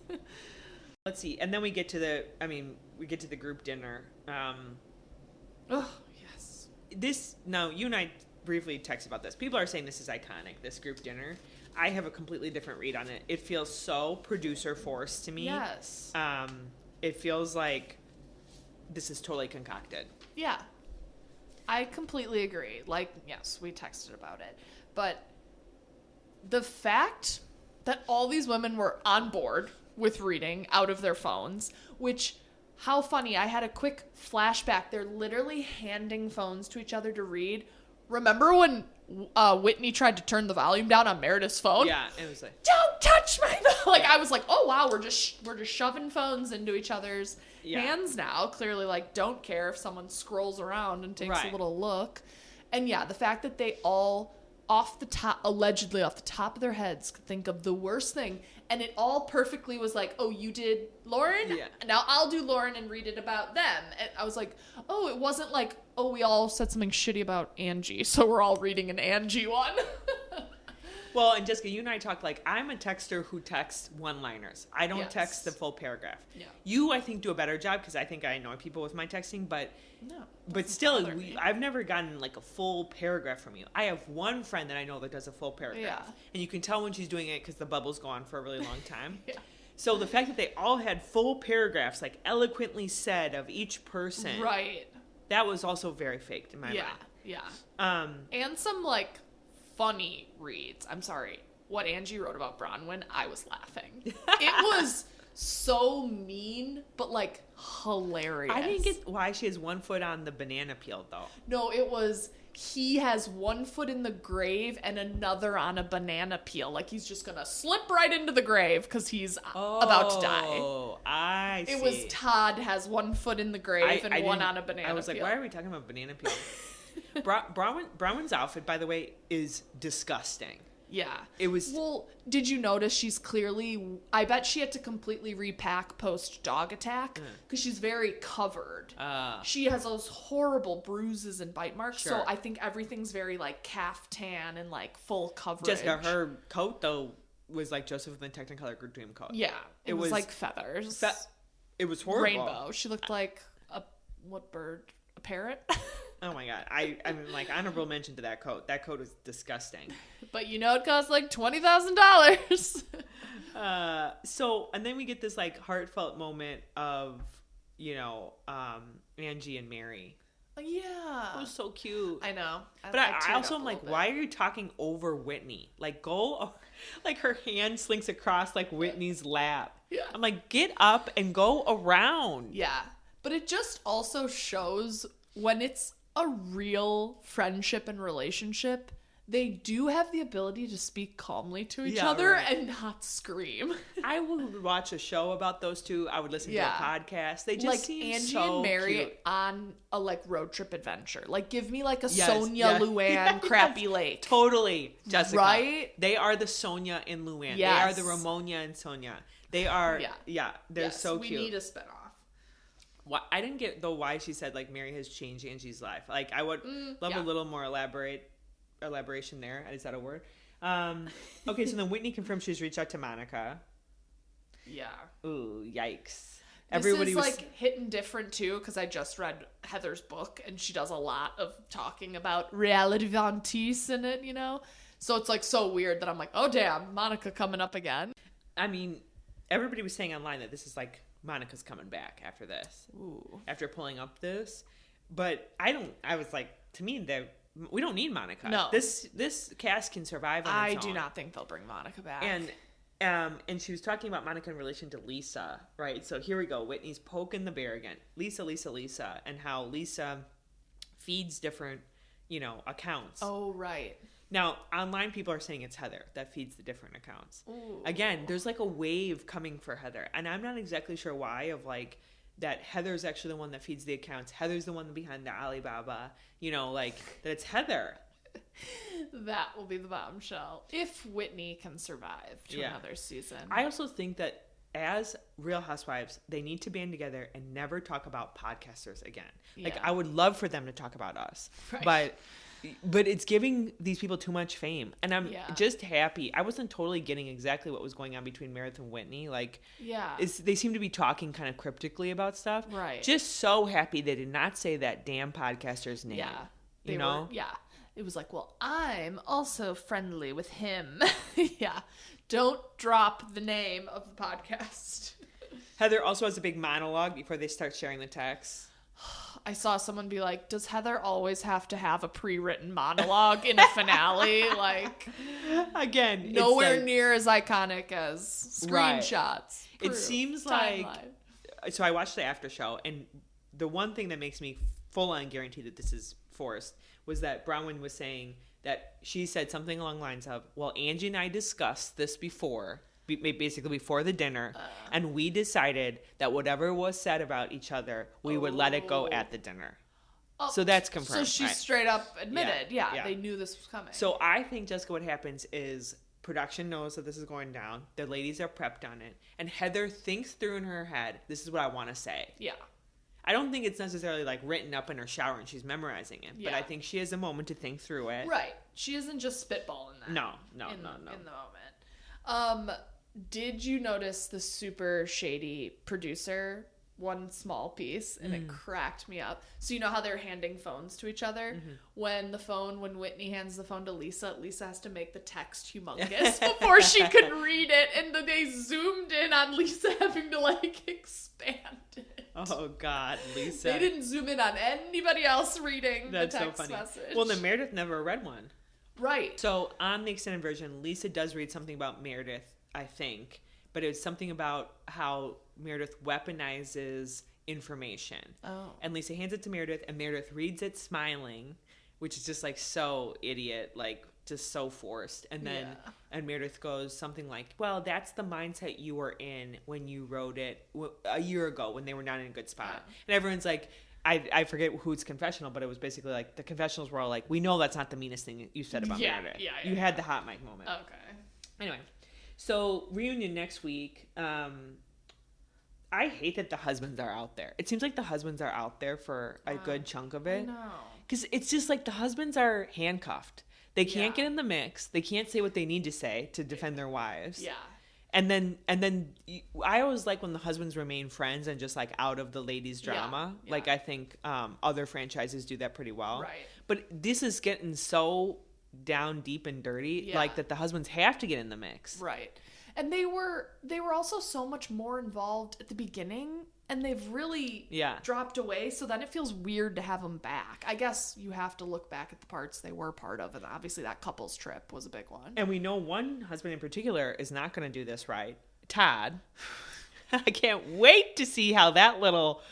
Let's see. And then we get to the group dinner. Oh, yes. Now, you and I briefly texted about this. People are saying this is iconic, this group dinner. I have a completely different read on it. It feels so producer forced to me. Yes. It feels like this is totally concocted. Yeah. I completely agree. Like, yes, we texted about it. But the fact that all these women were on board with reading out of their phones, which, how funny. I had a quick flashback. They're literally handing phones to each other to read. Remember when Whitney tried to turn the volume down on Meredith's phone? Yeah, it was like, don't touch my phone. Like, I was like, oh wow, we're just shoving phones into each other's hands now. Clearly, like, don't care if someone scrolls around and takes a little look. And yeah, the fact that they all allegedly off the top of their heads could think of the worst thing, and it all perfectly was like, oh, you did Lauren? Yeah. Now I'll do Lauren and read it about them. And I was like, oh, it wasn't like, oh, we all said something shitty about Angie, so we're all reading an Angie one. Well, and Jessica, you and I talked, like, I'm a texter who texts one-liners. I don't text the full paragraph. Yeah. You, I think, do a better job because I think I annoy people with my texting, but still, I've never gotten, like, a full paragraph from you. I have one friend that I know that does a full paragraph. Yeah. And you can tell when she's doing it because the bubbles go on for a really long time. Yeah. So the fact that they all had full paragraphs, like, eloquently said of each person. Right. That was also very faked in my mind. Yeah. And some, like, funny reads. I'm sorry. What Angie wrote about Bronwyn, I was laughing. It was so mean, but, like, hilarious. I didn't get why she has one foot on the banana peel, though. No, it was he has one foot in the grave and another on a banana peel. Like, he's just gonna slip right into the grave because he's about to die. Oh, I see. It was Todd has one foot in the grave and one on a banana peel. I was like, why are we talking about banana peel? Bronwyn's outfit, by the way, is disgusting. Yeah. It was... Well, did you notice she's clearly... I bet she had to completely repack post-dog attack because she's very covered. She has those horrible bruises and bite marks, so I think everything's very, like, caftan and, like, full coverage. Jessica, her coat, though, was like Joseph in the Technicolor Dream coat. Yeah. It was like feathers. It was horrible. Rainbow. She looked like what bird? A parrot? Oh my god. I mean, like, honorable mention to that coat. That coat was disgusting. But you know it costs like $20,000. So, and then we get this, like, heartfelt moment of, you know, Angie and Mary. Yeah. It was so cute. I know. But I also am like, why are you talking over Whitney? Like, go, like, her hand slinks across, like, Whitney's lap. Yeah. I'm like, get up and go around. Yeah. But it just also shows when it's a real friendship and relationship, they do have the ability to speak calmly to each other and not scream. I would watch a show about those two. I would listen to a podcast. They just like seem Angie so and Mary cute. On a, like, road trip adventure. Like, give me, like, a Sonia Luann Crappy Lake. Totally, Jessica. Right? They are the Sonia and Luann. Yes. They are the Ramonia and Sonia. They are, they're so cute. We need a spinoff. I didn't get, though, why she said, like, Mary has changed Angie's life. Like, I would love a little more elaborate elaboration there. Is that a word? Okay, so then Whitney confirmed she's reached out to Monica. Yeah. Ooh, yikes. Everybody was like hitting different too, because I just read Heather's book and she does a lot of talking about reality vantis in it, you know? So it's like so weird that I'm like, oh damn, Monica coming up again. I mean, everybody was saying online that this is like Monica's coming back after this. Ooh. After pulling up this. But I was like, to me, we don't need Monica. No. This cast can survive on its own. I do not think they'll bring Monica back. And she was talking about Monica in relation to Lisa, right? So here we go. Whitney's poking the bear again. Lisa, and how Lisa feeds different, accounts. Oh, right. Now, online people are saying it's Heather that feeds the different accounts. Ooh. Again, there's like a wave coming for Heather. And I'm not exactly sure why, of like that Heather's actually the one that feeds the accounts. Heather's the one behind the Alibaba, that it's Heather. That will be the bombshell. If Whitney can survive to another season. I also think that as Real Housewives, they need to band together and never talk about podcasters again. Yeah. Like, I would love for them to talk about us. Right. But it's giving these people too much fame. And I'm just happy. I wasn't totally getting exactly what was going on between Meredith and Whitney. Like, they seem to be talking kind of cryptically about stuff. Right. Just so happy they did not say that damn podcaster's name. Yeah. Yeah. It was like, well, I'm also friendly with him. Yeah. Don't drop the name of the podcast. Heather also has a big monologue before they start sharing the text. I saw someone be like, does Heather always have to have a pre-written monologue in a finale? Like, again, nowhere near as iconic as screenshots. Right. It seems like, so I watched the after show, and the one thing that makes me full on guarantee that this is forced was that Bronwyn was saying that she said something along the lines of, well, Angie and I discussed this before, basically before the dinner, and we decided that whatever was said about each other, we would let it go at the dinner. Oh, so that's confirmed. So she straight up admitted, they knew this was coming. So I think, Jessica, what happens is production knows that this is going down. The ladies are prepped on it. And Heather thinks through in her head, this is what I want to say. Yeah. I don't think it's necessarily like written up in her shower and she's memorizing it, but I think she has a moment to think through it. Right. She isn't just spitballing that. No. In the moment. Did you notice the super shady producer? One small piece, and it cracked me up. So you know how they're handing phones to each other? Mm-hmm. When Whitney hands the phone to Lisa has to make the text humongous before she could read it, and they zoomed in on Lisa having to expand it. Oh God, Lisa! They didn't zoom in on anybody else reading the text message. Well, then Meredith never read one. Right. So on the extended version, Lisa does read something about Meredith, I think, but it's something about how Meredith weaponizes information. Oh. And Lisa hands it to Meredith, and Meredith reads it smiling, which is just so idiot, just so forced. And then and Meredith goes something like, well, that's the mindset you were in when you wrote it a year ago when they were not in a good spot. Yeah. And everyone's like, I forget who's confessional, but it was basically the confessionals were all like, we know that's not the meanest thing you said about Meredith. Yeah, you had the hot mic moment. Okay. Anyway, so reunion next week. I hate that the husbands are out there. It seems like the husbands are out there for a good chunk of it. I know. Because it's just the husbands are handcuffed. They can't get in the mix. They can't say what they need to say to defend their wives. Yeah. And then I always like when the husbands remain friends and just out of the ladies' drama. Yeah. I think other franchises do that pretty well. Right. But this is getting so down deep and dirty, that the husbands have to get in the mix. Right. And they were also so much more involved at the beginning, and they've really dropped away. So then it feels weird to have them back. I guess you have to look back at the parts they were part of, and obviously that couple's trip was a big one. And we know one husband in particular is not going to do this right. Todd. I can't wait to see how that little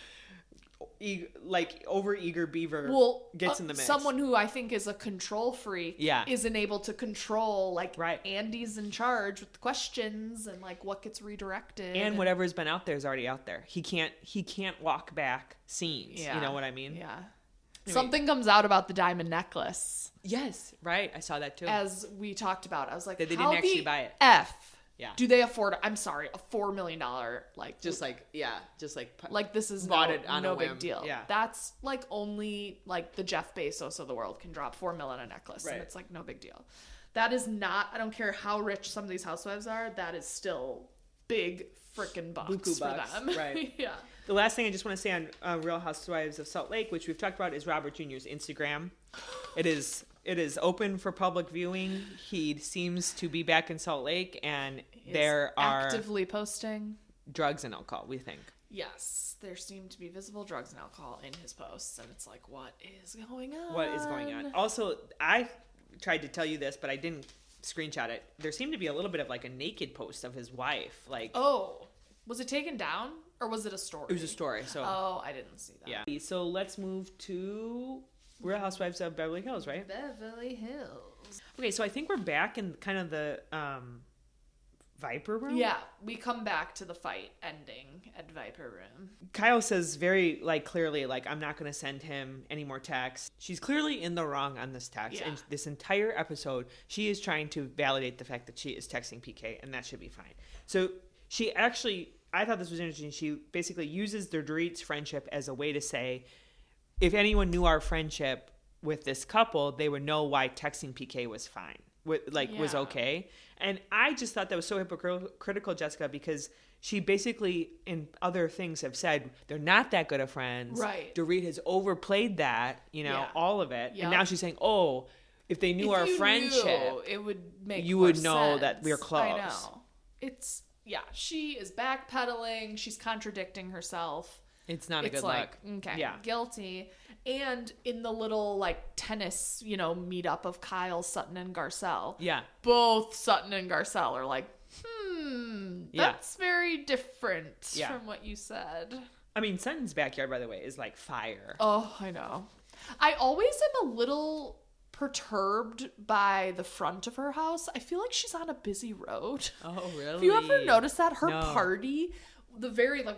overeager beaver gets in the mix. Someone who I think is a control freak isn't able to control Andy's in charge with the questions and what gets redirected, and whatever's been out there is already out there. He can't walk back scenes. You know what I mean? Yeah. Anyway. Something comes out about the diamond necklace. Yes, right. I saw that too. As we talked about, I was like, that they didn't actually buy it. F Yeah. Do they afford, I'm sorry, a $4 million, like... Just like this is bought it on no a whim. big deal. Yeah. That's like only like the Jeff Bezos of the world can drop $4 million on a necklace. Right. And it's like no big deal. That is not, I don't care how rich some of these housewives are, that is still big freaking bucks Buku for bucks. them. Right. Yeah. The last thing I just want to say on Real Housewives of Salt Lake, which we've talked about, is Robert Jr.'s Instagram. It is open for public viewing. He seems to be back in Salt Lake, and there are actively posting drugs and alcohol, we think. Yes, there seem to be visible drugs and alcohol in his posts, and it's like, what is going on? What is going on? Also, I tried to tell you this, but I didn't screenshot it. There seemed to be a little bit of like a naked post of his wife. Like, oh, was it taken down or was it a story? It was a story. So oh, I didn't see that. Yeah. So let's move to Real Housewives of Beverly Hills, right? Beverly Hills. Okay, so I think we're back in kind of the Viper Room. Yeah, we come back to the fight ending at Viper Room. Kyle says very clearly, I'm not going to send him any more texts. She's clearly in the wrong on this text. Yeah. And this entire episode, she is trying to validate the fact that she is texting PK, and that should be fine. So she actually, I thought this was interesting. She basically uses the Dorit's friendship as a way to say, if anyone knew our friendship with this couple, they would know why texting PK was fine. Was okay. And I just thought that was so hypocritical, Jessica, because she basically in other things have said they're not that good of friends. Right. Dorit has overplayed that, all of it. Yep. And now she's saying, oh, if they knew our friendship, it would make you more would know sense. that we're close. I know. She is backpedaling. She's contradicting herself. It's not a good look. Okay, yeah. Guilty. And in the little tennis, meetup of Kyle, Sutton, and Garcelle. Yeah. Both Sutton and Garcelle are like, that's very different from what you said. I mean, Sutton's backyard, by the way, is like fire. Oh, I know. I always am a little perturbed by the front of her house. I feel like she's on a busy road. Oh, really? Have you ever noticed that? Her No. party, was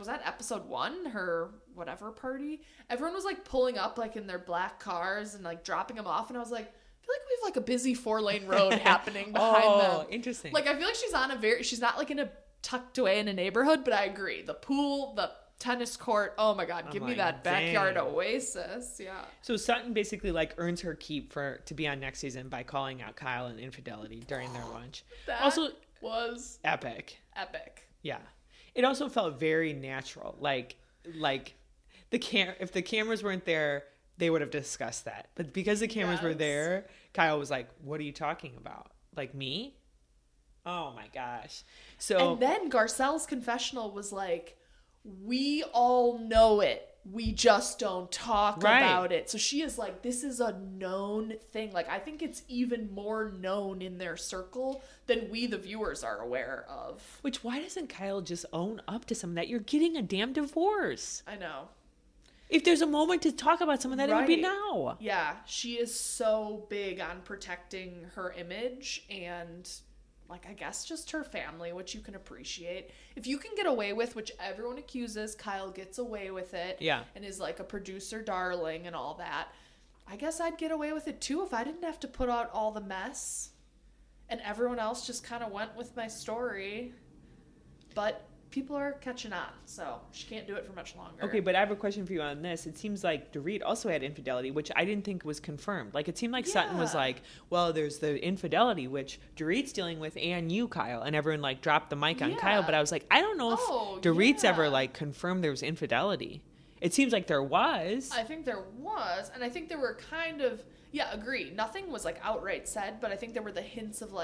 that episode 1? Her whatever party? Everyone was pulling up in their black cars and dropping them off, and I was like, I feel like we have a busy 4-lane road happening behind them. Oh, interesting. I feel like she's on she's not in a tucked away in a neighborhood, but I agree. The pool, the tennis court, oh my God, give me that backyard oasis. Yeah. So Sutton basically earns her keep to be on next season by calling out Kyle and infidelity during their lunch. That also was epic. Yeah. It also felt very natural. If the cameras weren't there, they would have discussed that. But because the cameras were there, Kyle was like, "What are you talking about? Me?" Oh my gosh. So and then Garcelle's confessional was we all know it. We just don't talk about it. So she is this is a known thing. I think it's even more known in their circle than we, the viewers, are aware of. Which, why doesn't Kyle just own up to some of that? You're getting a damn divorce. I know. If there's a moment to talk about some of that, it would be now. Yeah, she is so big on protecting her image and I guess just her family, which you can appreciate. If you can get away with, which everyone accuses, Kyle gets away with it. Yeah. And is a producer darling and all that. I guess I'd get away with it too if I didn't have to put out all the mess. And everyone else just kind of went with my story. But people are catching on, so she can't do it for much longer. Okay, but I have a question for you on this. It seems like Dorit also had infidelity, which I didn't think was confirmed. It seemed like Sutton was well, there's the infidelity, which Dorit's dealing with, and you, Kyle. And everyone, dropped the mic on Kyle. But I was I don't know if Dorit's ever, confirmed there was infidelity. It seems like there was. I think there was, and I think there were kind of, agree. Nothing was, outright said, but I think there were the hints of,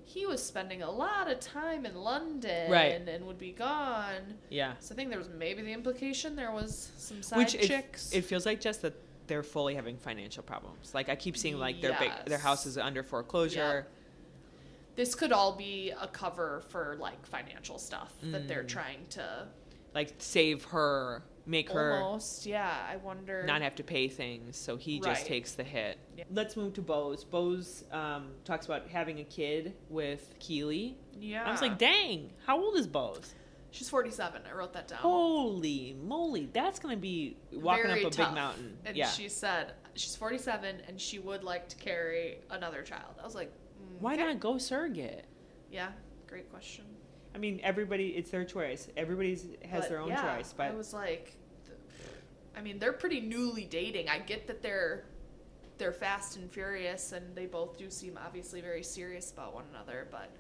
he was spending a lot of time in London and would be gone. Yeah. So I think there was maybe the implication there was some side chicks. It feels like just that they're fully having financial problems. I keep seeing their house is under foreclosure. Yep. This could all be a cover for financial stuff that they're trying to save her, make her almost. Yeah, I wonder not have to pay things, so he just takes the hit. Yeah. Let's move to Bose. Bose talks about having a kid with Keely. Yeah. I was like, dang, how old is Bose? She's 47. I wrote that down. Holy moly, that's gonna be walking Very up a tough. big mountain. And she said she's 47 and she would like to carry another child. I was like, why not go surrogate? Yeah. Great question. I mean, it's their choice. Everybody has their own choice. But I was like, I mean, they're pretty newly dating. I get that they're fast and furious, and they both do seem obviously very serious about one another, but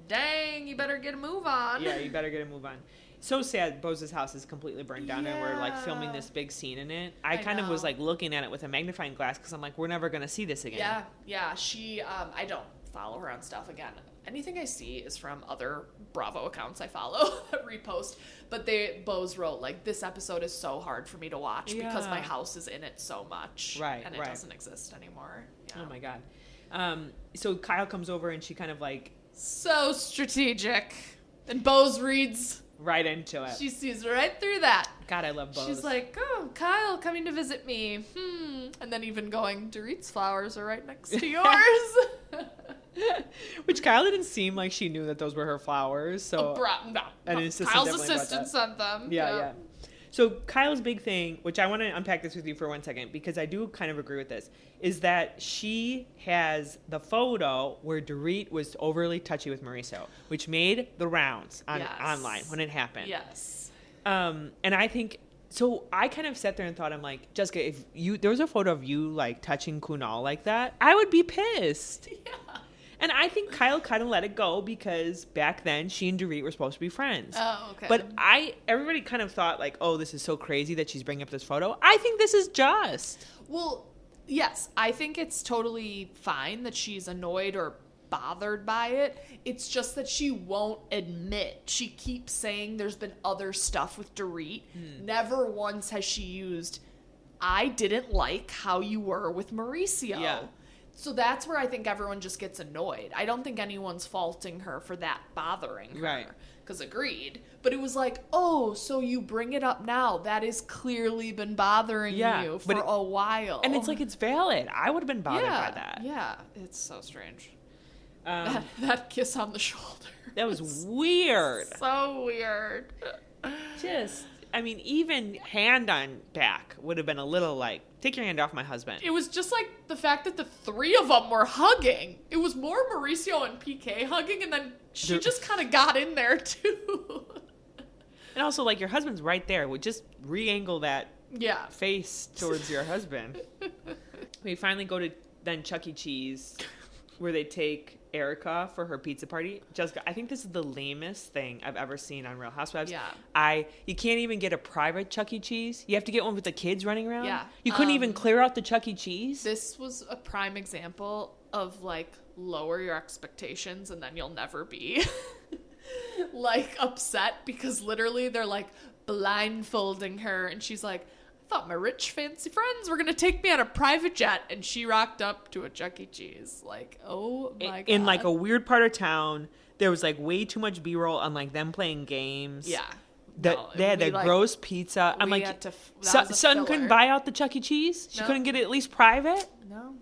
dang, you better get a move on. Yeah, you better get a move on. So sad Bose's house is completely burned down and we're like filming this big scene in it. I kind of was like looking at it with a magnifying glass because I'm like, we're never going to see this again. Yeah. She, I don't follow her on stuff again. Anything I see is from other Bravo accounts I follow that repost. But Bose wrote, like, this episode is so hard for me to watch because my house is in it so much. Right, and it doesn't exist anymore. Yeah. Oh, my God. So Kyle comes over and she kind of like... So strategic. And Bose reads... right into it. She sees right through that. God, I love Bose. She's like, oh, Kyle coming to visit me. And then even going, Dorit's flowers are right next to yours. Which Kyle didn't seem like she knew that those were her flowers. So no. Kyle's assistant sent them. Yeah. So Kyle's big thing, which I want to unpack this with you for 1 second, because I do kind of agree with this, is that she has the photo where Dorit was overly touchy with Mauricio, which made the rounds online when it happened. Yes. And I think, so I kind of sat there and thought, I'm like, Jessica, if there was a photo of you like touching Kunal like that, I would be pissed. Yeah. And I think Kyle kind of let it go because back then she and Dorit were supposed to be friends. Oh, okay. But everybody kind of thought like, oh, this is so crazy that she's bringing up this photo. I think this is just. Well, yes, I think it's totally fine that she's annoyed or bothered by it. It's just that she won't admit. She keeps saying there's been other stuff with Dorit. Never once has she used, I didn't like how you were with Mauricio. Yeah. So that's where I think everyone just gets annoyed. I don't think anyone's faulting her for that bothering her. Right. Because agreed. But it was like, oh, so you bring it up now. That has clearly been bothering you for a while. And it's like, it's valid. I would have been bothered by that. Yeah. It's so strange. That kiss on the shoulder. That was weird. So weird. I mean, even hand on back would have been a little like, take your hand off my husband. It was just like the fact that the three of them were hugging. It was more Mauricio and PK hugging, and then she just kind of got in there too. And also, like, your husband's right there. Would just re-angle that Yeah. face towards your husband. We finally go to then Chuck E. Cheese, where they take Erica for her pizza party. Jessica, I think this is the lamest thing I've ever seen on Real Housewives. Yeah. You can't even get a private Chuck E. Cheese. You have to get one with the kids running around. Yeah. You couldn't even clear out the Chuck E. Cheese. This was a prime example of, like, lower your expectations and then you'll never be, like, upset, because literally they're, like, blindfolding her and she's like, I thought my rich fancy friends were gonna take me on a private jet, and she rocked up to a Chuck E. Cheese. Like, oh my god. In like a weird part of town, there was like way too much B-roll on like them playing games. Yeah. They had that gross pizza. I'm like, Son couldn't buy out the Chuck E. Cheese? She couldn't get it at least private? No.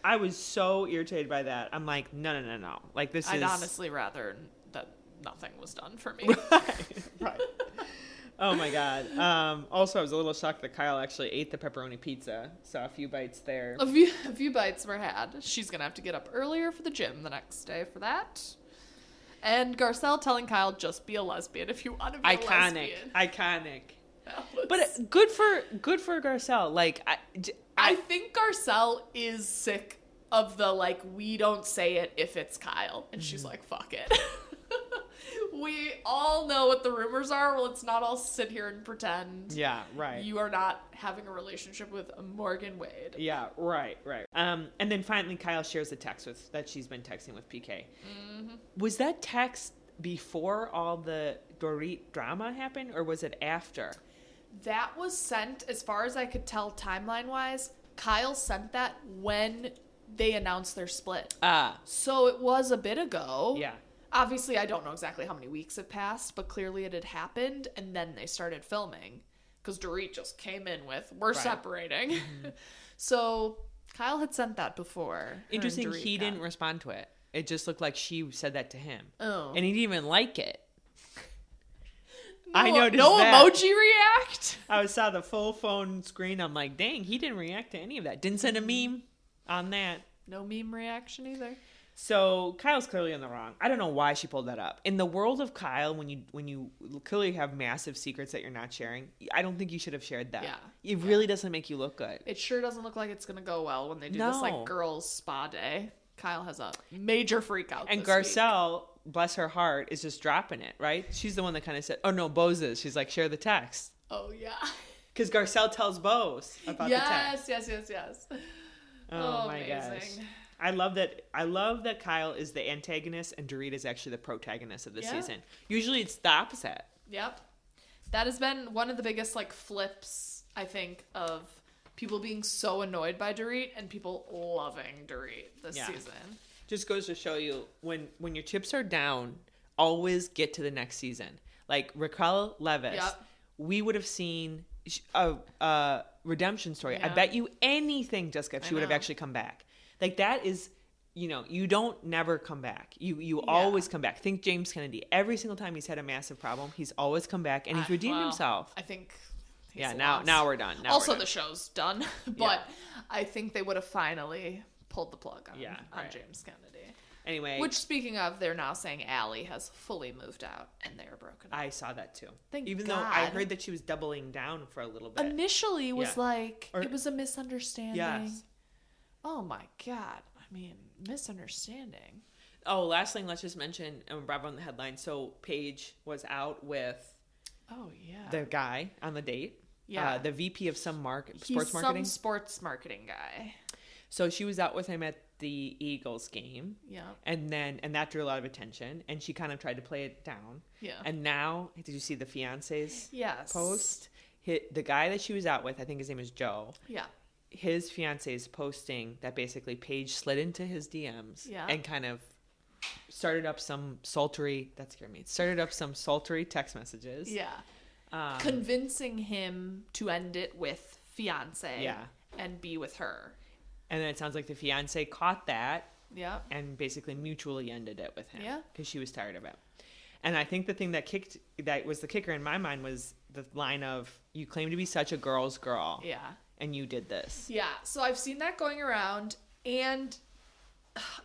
I was so irritated by that. I'm like, no. Like, I'd honestly rather that nothing was done for me. Right. Oh my god. Also, I was a little shocked that Kyle actually ate the pepperoni pizza. Saw a few bites there. A few bites were had. She's gonna have to get up earlier for the gym the next day for that. And Garcelle telling Kyle, just be a lesbian if you want to be a lesbian. Iconic. But good for Garcelle. Like, I think Garcelle is sick of the, like, we don't say it if it's Kyle. And she's like, fuck it. We all know what the rumors are. Well, let's not all sit here and pretend. Yeah, right. You are not having a relationship with Morgan Wade. Yeah, right. And then finally, Kyle shares the text that she's been texting with PK. Mm-hmm. Was that text before all the Dorit drama happened, or was it after? That was sent, as far as I could tell timeline-wise, Kyle sent that when they announced their split. So it was a bit ago. Yeah. Obviously, I don't know exactly how many weeks have passed, but clearly it had happened, and then they started filming. Because Dorit just came in with, we're separating. Mm-hmm. So Kyle had sent that before. Interesting, he didn't respond to it. It just looked like she said that to him. Oh. And he didn't even like it. No, I noticed no that. Emoji react? I saw the full phone screen. I'm like, dang, he didn't react to any of that. Didn't send a meme on that. No meme reaction either. So Kyle's clearly in the wrong. I don't know why she pulled that up. In the world of Kyle, when you clearly have massive secrets that you're not sharing, I don't think you should have shared that. Yeah. It really doesn't make you look good. It sure doesn't look like it's going to go well when they do this like girls spa day. Kyle has a major freak out And this Garcelle, week. bless her heart, is just dropping it, right? She's the one that kind of said, oh no, Bose is. She's like, share the text. Oh, yeah. Because Garcelle tells Bose about the text. Yes. Oh my amazing. gosh. I love that Kyle is the antagonist and Dorit is actually the protagonist of this season. Usually it's the opposite. Yep. That has been one of the biggest like flips, I think, of people being so annoyed by Dorit and people loving Dorit this season. Just goes to show you when your chips are down, always get to the next season. Like Raquel Leviss, we would have seen a redemption story. Yeah. I bet you anything, Jessica, if she would have actually come back. Like that is, you don't never come back. You always come back. Think James Kennedy. Every single time he's had a massive problem, he's always come back and he's redeemed himself. I think now we're done. The show's done. But I think they would have finally pulled the plug on James Kennedy. Anyway. Which, speaking of, they're now saying Allie has fully moved out and they're broken up. I saw that too. Even though I heard that she was doubling down for a little bit. Initially was it was a misunderstanding. Yes. Oh my God. I mean, misunderstanding. Oh, last thing, let's just mention, Bravo on the headline. So Paige was out with the guy on the date. Yeah. The VP of some sports marketing. Some sports marketing guy. So she was out with him at the Eagles game. Yeah. And that drew a lot of attention. And she kind of tried to play it down. Yeah. And now, did you see the fiance's Yes. post? The guy that she was out with, I think his name is Joe. Yeah. His fiance is posting that basically Paige slid into his DMs and kind of started up some sultry text messages. Yeah. Convincing him to end it with fiance and be with her. And then it sounds like the fiance caught that and basically mutually ended it with him because she was tired of it. And I think the thing that was the kicker in my mind was the line of, you claim to be such a girl's girl. Yeah. And you did this. Yeah. So I've seen that going around, and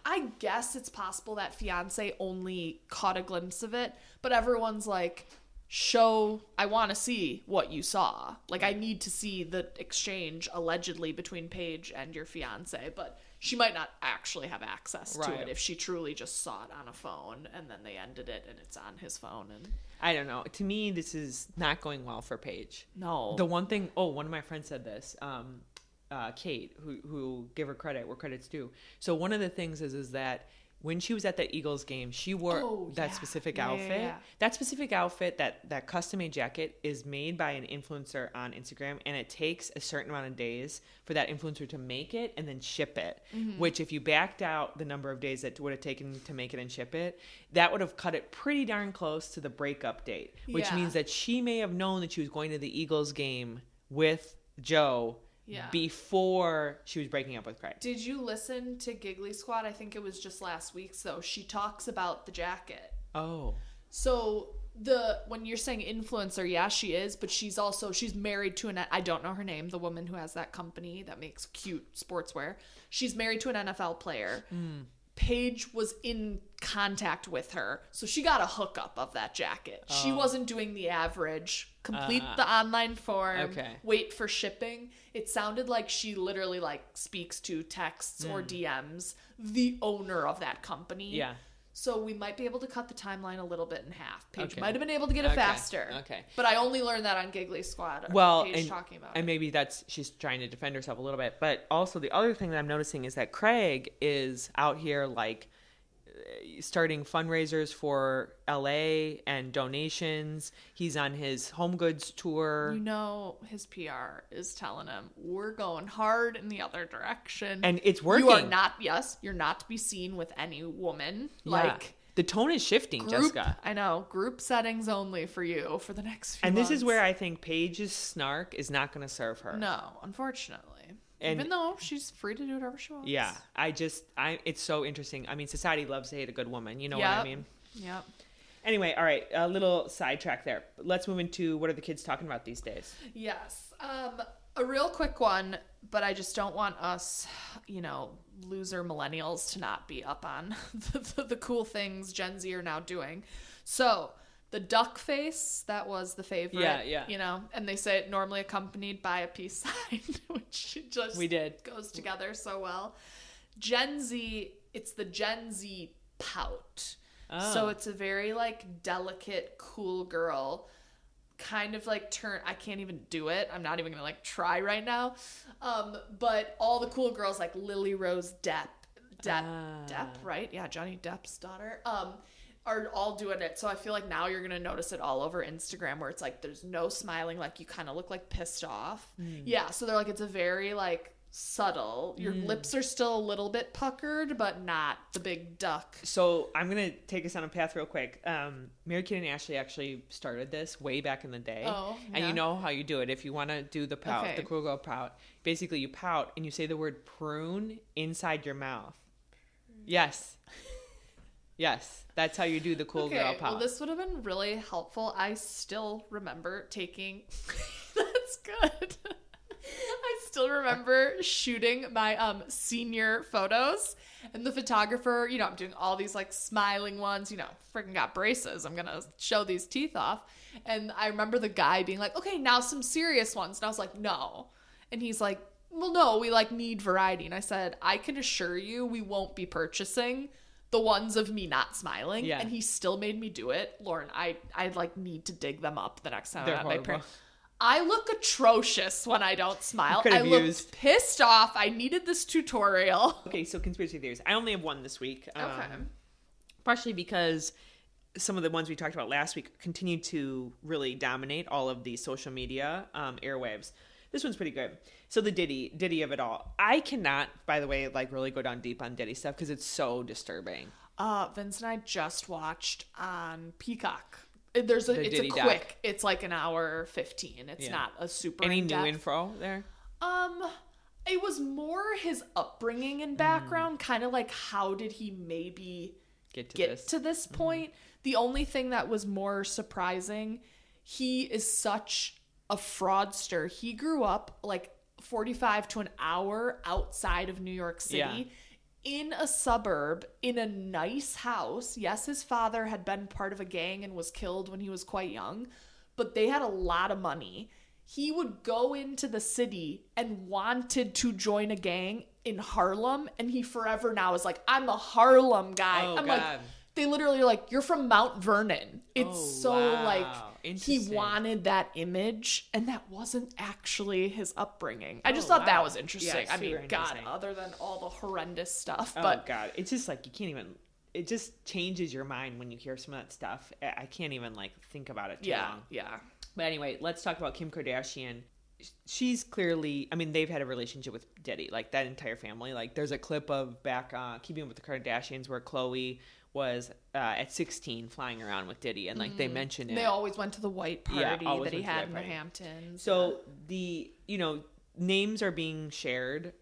I guess it's possible that fiance only caught a glimpse of it, but everyone's like, I want to see what you saw. Like, I need to see the exchange allegedly between Paige and your fiance, but she might not actually have access to it if she truly just saw it on a phone and then they ended it and it's on his phone. And I don't know. To me, this is not going well for Paige. No. The one thing, one of my friends said this, Kate, who give her credit where credit's due. So one of the things is that when she was at the Eagles game, she wore that specific outfit. Yeah. That specific outfit, that custom-made jacket is made by an influencer on Instagram, and it takes a certain amount of days for that influencer to make it and then ship it, which if you backed out the number of days that would have taken to make it and ship it, that would have cut it pretty darn close to the breakup date, which means that she may have known that she was going to the Eagles game with Joe before she was breaking up with Craig. Did you listen to Giggly Squad? I think it was just last week. So she talks about the jacket. Oh. So when you're saying influencer, she is, but she's married to I don't know her name, the woman who has that company that makes cute sportswear. She's married to an NFL player. Paige was in contact with her, so she got a hookup of that jacket. She wasn't doing the average, complete the online form, wait for shipping. It sounded like she literally speaks to texts or DMs the owner of that company. Yeah. So we might be able to cut the timeline a little bit in half. Paige might have been able to get it faster. Okay. But I only learned that on Giggly Squad. Paige talking about and maybe she's trying to defend herself a little bit. But also the other thing that I'm noticing is that Craig is out here starting fundraisers for LA and donations. He's on his home goods tour. His PR is telling him, we're going hard in the other direction. And it's working. You're not to be seen with any woman. Yeah. The tone is shifting, Jessica. I know. Group settings only for you for the next few months. months. This is where I think Paige's snark is not going to serve her. No, unfortunately. Even though she's free to do whatever she wants. Yeah. It's so interesting. I mean, society loves to hate a good woman. You know what I mean? Yep. Anyway, all right. A little sidetrack there. Let's move into what are the kids talking about these days? Yes. A real quick one, but I just don't want us, loser millennials to not be up on the cool things Gen Z are now doing. So the duck face, that was the favorite. Yeah. And they say it normally accompanied by a peace sign, which just goes together so well. Gen Z, it's the Gen Z pout. Oh. So it's a very delicate, cool girl. Kind of I can't even do it. I'm not even gonna try right now. But all the cool girls like Lily Rose Depp, right? Yeah, Johnny Depp's daughter. Are all doing it. So I feel like now you're gonna notice it all over Instagram where it's there's no smiling, you kind of look pissed off. Yeah, so they're it's a very subtle. Your lips are still a little bit puckered, but not the big duck. So I'm gonna take us on a path real quick. Mary-Kate and Ashley actually started this way back in the day. Oh, yeah. And you know how you do it. If you want to do the pout, the cool girl pout, basically you pout and you say the word prune inside your mouth. Yes. Yes, that's how you do the cool girl pout. Well, this would have been really helpful. I still remember taking... That's good. I still remember shooting my senior photos, and the photographer, I'm doing all these smiling ones, freaking got braces. I'm going to show these teeth off. And I remember the guy being okay, now some serious ones. And I was like, no. And he's like, well, no, we need variety. And I said, I can assure you we won't be purchasing the ones of me not smiling. Yeah. And he still made me do it. Lauren, I need to dig them up the next time I'm at my parents. I look atrocious when I don't smile. I look pissed off. I needed this tutorial. Okay, so conspiracy theories. I only have one this week. Okay. Partially because some of the ones we talked about last week continue to really dominate all of the social media airwaves. This one's pretty good. So the Diddy of it all. I cannot, by the way, really go down deep on Diddy stuff because it's so disturbing. Vince and I just watched on Peacock. It's a quick doc. It's an hour 15. It's not a super Any in-depth. New info there? It was more his upbringing and background, kind of how did he maybe get to this point. The only thing that was more surprising, he is such a fraudster. He grew up 45 to an hour outside of New York City. Yeah. In a suburb, in a nice house. Yes, his father had been part of a gang and was killed when he was quite young, but they had a lot of money. He would go into the city and wanted to join a gang in Harlem, and he forever now is I'm a Harlem guy. Oh, I'm God. They literally are you're from Mount Vernon. It's he wanted that image, and that wasn't actually his upbringing. I just thought that was interesting. Yeah, I mean, God, other than all the horrendous stuff. But God, it's just you can't even, it just changes your mind when you hear some of that stuff. I can't even think about it too long. Yeah. But anyway, let's talk about Kim Kardashian. She's clearly, they've had a relationship with Diddy, that entire family. There's a clip of back Keeping Up with the Kardashians where Khloe was at 16 flying around with Diddy, and they mentioned it. They always went to the white party that he had in the Hamptons. So the names are being shared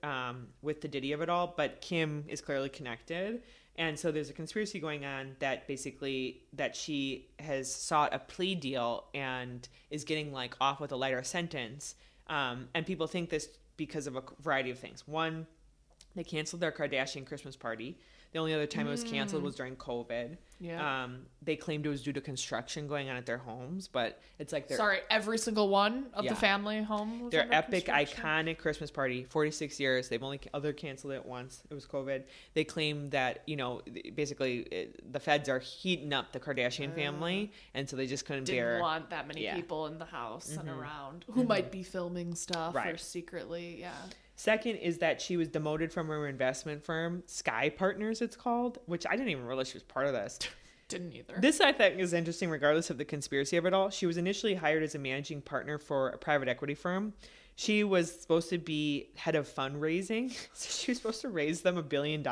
with the Diddy of it all, but Kim is clearly connected, and so there's a conspiracy going on that basically that she has sought a plea deal and is getting off with a lighter sentence, and people think this because of a variety of things. One, they canceled their Kardashian Christmas party. The only other time it was canceled was during COVID. Yeah. They claimed it was due to construction going on at their homes, but it's they're... Sorry, every single one of the family home was their epic, iconic Christmas party, 46 years. They've only canceled it once. It was COVID. They claim that, basically the feds are heating up the Kardashian family, and so they just didn't want that many people in the house and around who might be filming stuff or secretly, Second is that she was demoted from her investment firm, Sky Partners it's called, which I didn't even realize she was part of this. Didn't either. This I think is interesting regardless of the conspiracy of it all. She was initially hired as a managing partner for a private equity firm. She was supposed to be head of fundraising. So she was supposed to raise them $1 billion,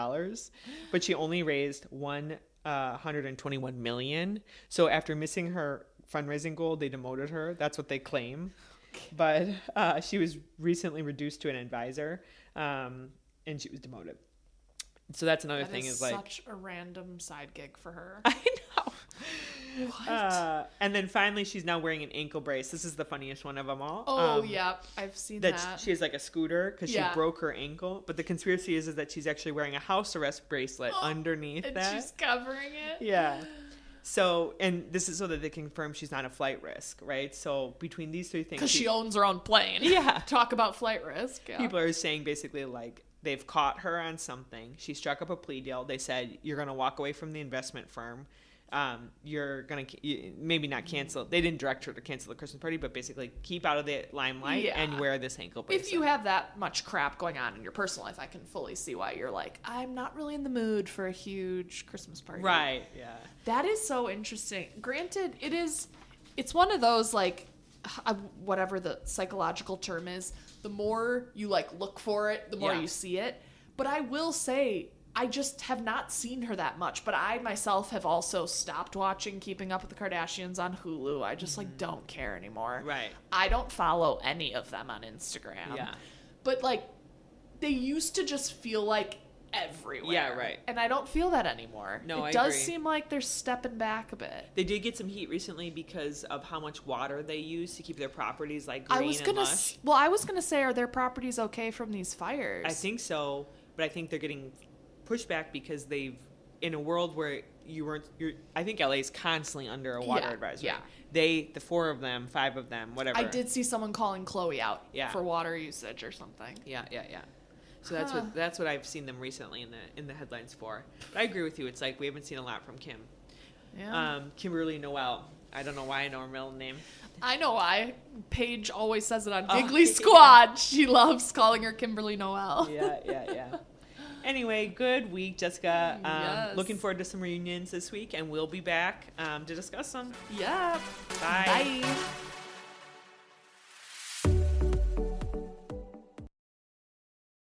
but she only raised $121 million. So after missing her fundraising goal, they demoted her. That's what they claim. But she was recently reduced to an advisor, and she was demoted. So that's another thing is such a random side gig for her. I know. What? And then finally, she's now wearing an ankle brace. This is the funniest one of them all. Oh, yeah. I've seen that. She has like a scooter because she broke her ankle. But the conspiracy is that she's actually wearing a house arrest bracelet underneath and that. She's covering it. Yeah. So, and this is so that they confirm she's not a flight risk, right? So between these three things. Because she owns her own plane. Yeah. Talk about flight risk. Yeah. People are saying basically like they've caught her on something. She struck up a plea deal. They said, you're going to walk away from the investment firm. You're going to maybe not cancel. They didn't direct her to cancel the Christmas party, but basically keep out of the limelight and wear this ankle bracelet. If you have that much crap going on in your personal life, I can fully see why you're like, I'm not really in the mood for a huge Christmas party. Right, yeah. That is so interesting. Granted, it's one of those, like, whatever the psychological term is, the more you, like, look for it, the more you see it. But I will say, I just have not seen her that much. But I myself have also stopped watching Keeping Up with the Kardashians on Hulu. I just, like, don't care anymore. Right. I don't follow any of them on Instagram. Yeah. But, like, they used to just feel like everywhere. Yeah, right. And I don't feel that anymore. No, it I does agree. seem like they're stepping back a bit. They did get some heat recently because of how much water they use to keep their properties like green and lush. I was gonna say, are their properties okay from these fires? I think so, but I think they're getting pushback because they've, in a world where I think LA is constantly under a water advisory. Yeah. The 4 of them, 5 of them, whatever. I did see someone calling Chloe out for water usage or something. Yeah. So that's what I've seen them recently in the headlines for. But I agree with you. It's like we haven't seen a lot from Kim. Yeah. Kimberly Noel. I don't know why I know her middle name. I know why. Paige always says it on Giggly Squad. She loves calling her Kimberly Noel. Yeah. Anyway, good week, Jessica. Yes. Looking forward to some reunions this week, and we'll be back to discuss them. Yeah. Bye. Bye.